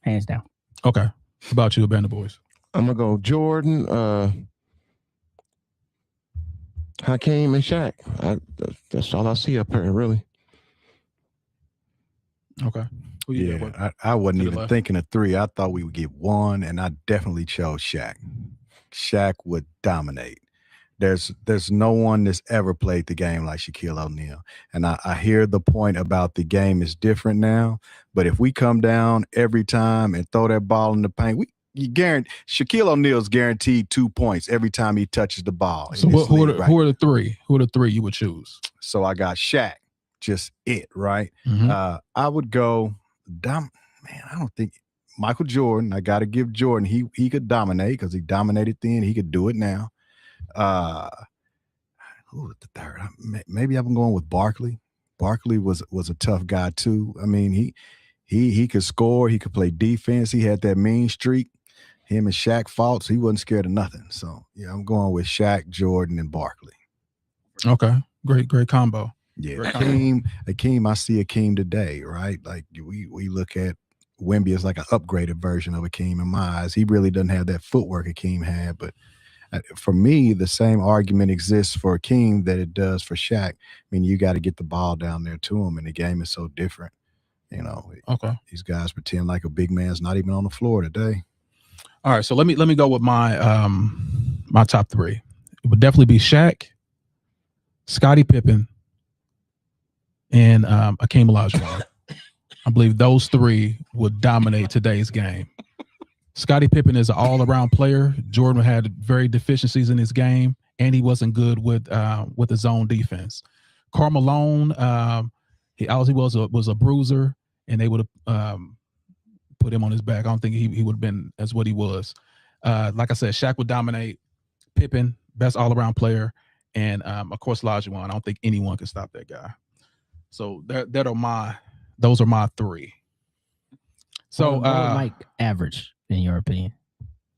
Hands down. Okay. How about you, Band of Boys? I'm gonna go Jordan, Hakeem, and Shaq. That's all I see up here, really. Okay. I wasn't even thinking of 3. I thought we would get 1, and I definitely chose Shaq. Shaq would dominate. There's no one that's ever played the game like Shaquille O'Neal. And I hear the point about the game is different now, but if we come down every time and throw that ball in the paint, you guarantee Shaquille O'Neal's guaranteed 2 points every time he touches the ball. So who are the 3? Who are the 3 you would choose? So I got Shaq, just it, right? Mm-hmm. I would go I don't think Michael Jordan. I got to give Jordan. He could dominate because he dominated then. He could do it now. Who was the 3rd? Maybe I'm going with Barkley. Barkley was a tough guy too. I mean, he could score. He could play defense. He had that mean streak. Him and Shaq fought, so he wasn't scared of nothing. So yeah, I'm going with Shaq, Jordan, and Barkley. Okay, great combo. Yeah, Akeem. I see Akeem today, right? Like we look at Wemby as like an upgraded version of Akeem in my eyes. He really doesn't have that footwork Akeem had, but for me, the same argument exists for Akeem that it does for Shaq. I mean, you got to get the ball down there to him, and the game is so different. You know, okay. These guys pretend like a big man's not even on the floor today. All right, so let me go with my my top 3. It would definitely be Shaq, Scottie Pippen, and Akeem Olajuwon. I believe those 3 would dominate today's game. Scottie Pippen is an all-around player. Jordan had very deficiencies in his game, and he wasn't good with his own defense. Karl Malone, all he was a bruiser, and they would have put him on his back. I don't think he would have been as what he was. Like I said, Shaq would dominate. Pippen, best all-around player, and of course Olajuwon. I don't think anyone can stop that guy. So those are my 3. So what would Mike average in your opinion?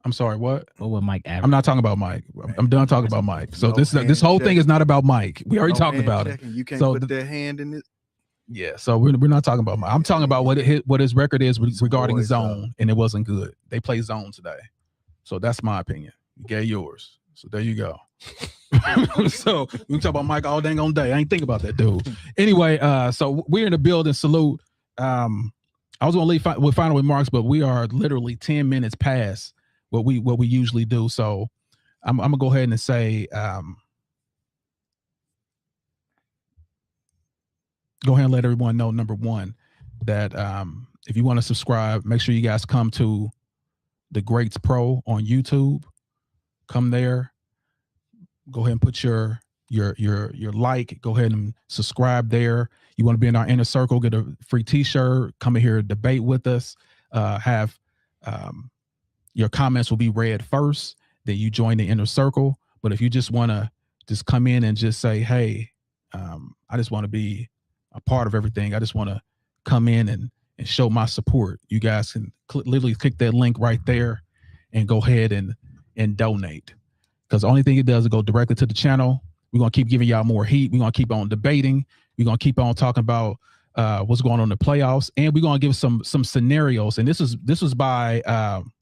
I'm sorry, what? What would Mike average? I'm not talking about Mike. I'm done talking about Mike. So this whole thing is not about Mike. We already talked about it. You can't put their hand in it. Yeah, so we're not talking about Mike. I'm talking about what his record is regarding zone, and it wasn't good. They play zone today. So that's my opinion. You gave yours. So there you go. So we can talk about Mike all dang on day. I ain't think about that dude. Anyway, so we're in the building. Salute. I was gonna leave with final remarks, but we are literally 10 minutes past what we usually do. So I'm gonna go ahead and say go ahead and let everyone know, number 1, that if you want to subscribe, make sure you guys come to the Greats Pro on YouTube. Come there. Go ahead and put your like. Go ahead and subscribe there. You want to be in our inner circle, get a free t-shirt, come in here, debate with us, have your comments will be read first, then you join the inner circle. But if you just want to just come in and just say, hey, I just want to be a part of everything. I just want to come in and show my support. You guys can literally click that link right there and go ahead and donate. Because the only thing it does is go directly to the channel. We're going to keep giving y'all more heat. We're going to keep on debating. We're going to keep on talking about what's going on in the playoffs. And we're going to give some scenarios. And this was by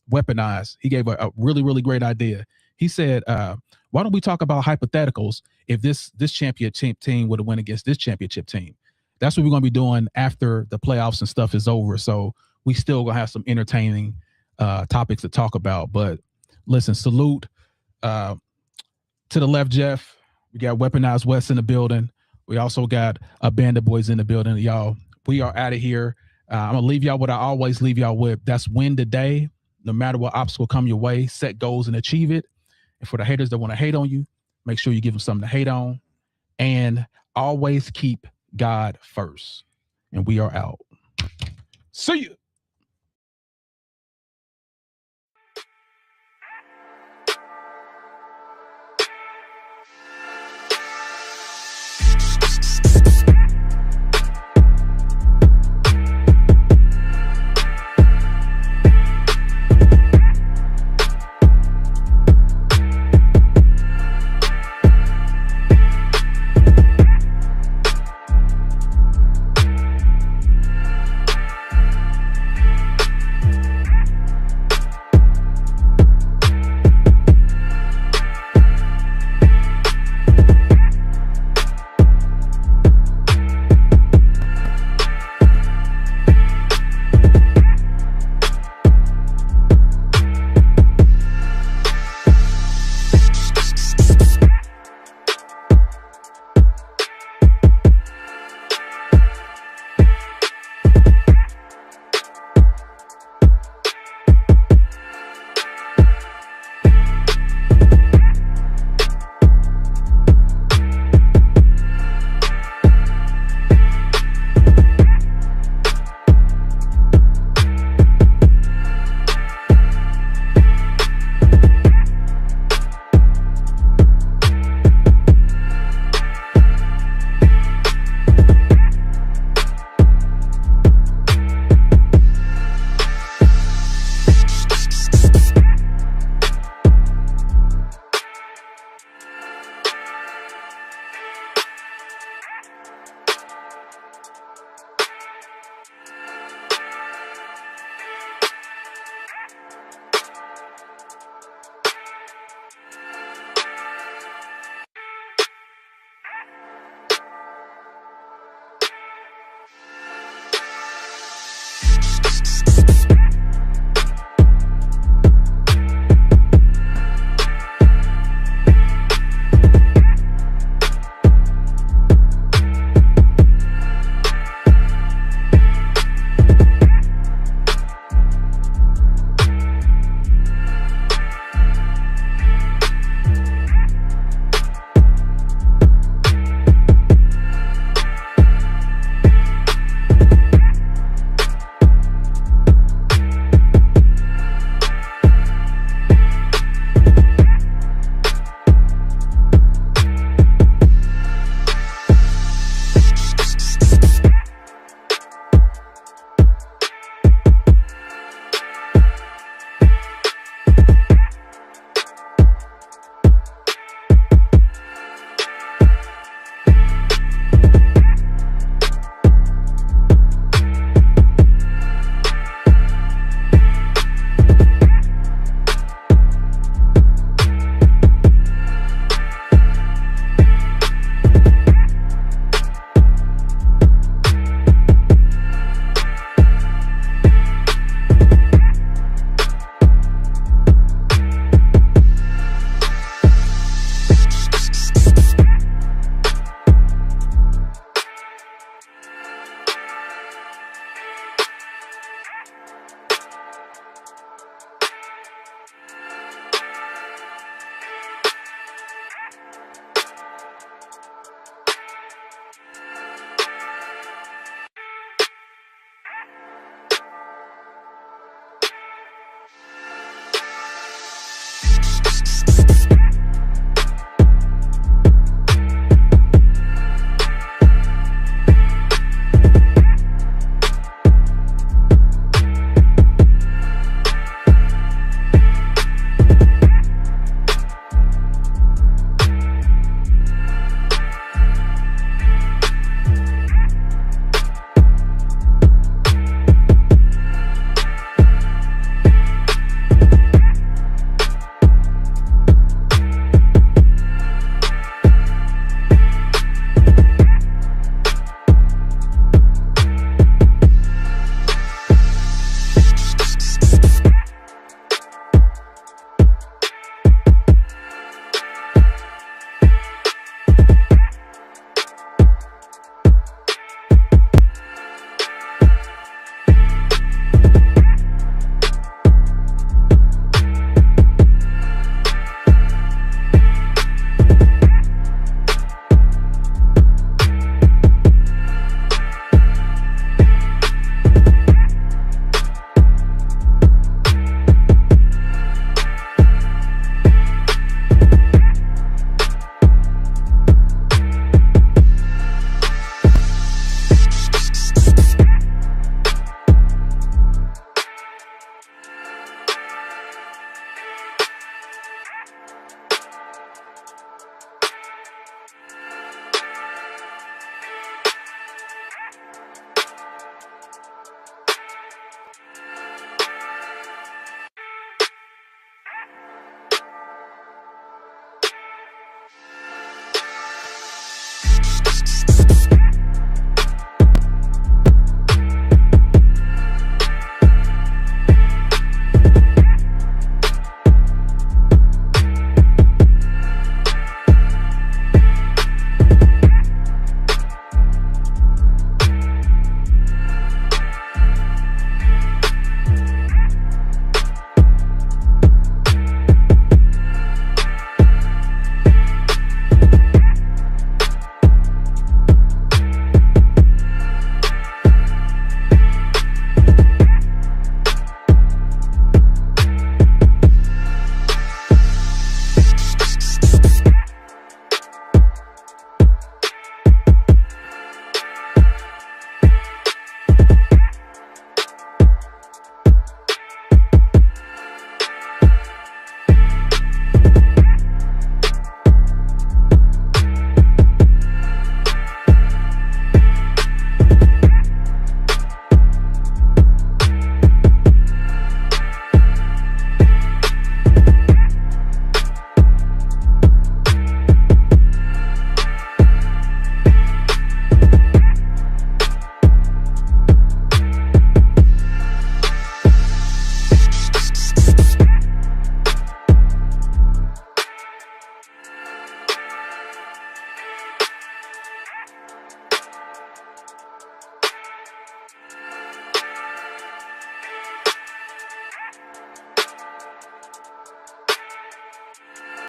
Weaponized. He gave a really, really great idea. He said, why don't we talk about hypotheticals if this championship team would have went against this championship team? That's what we're going to be doing after the playoffs and stuff is over. So we still going to have some entertaining topics to talk about. But listen, salute to the left, Jeff. We got Weaponized West in the building. We also got a Band of Boys in the building. Y'all, we are out of here. I'm going to leave y'all what I always leave y'all with. That's win today. No matter what obstacle come your way, set goals and achieve it. And for the haters that want to hate on you, make sure you give them something to hate on. And always keep God first. And we are out. See you.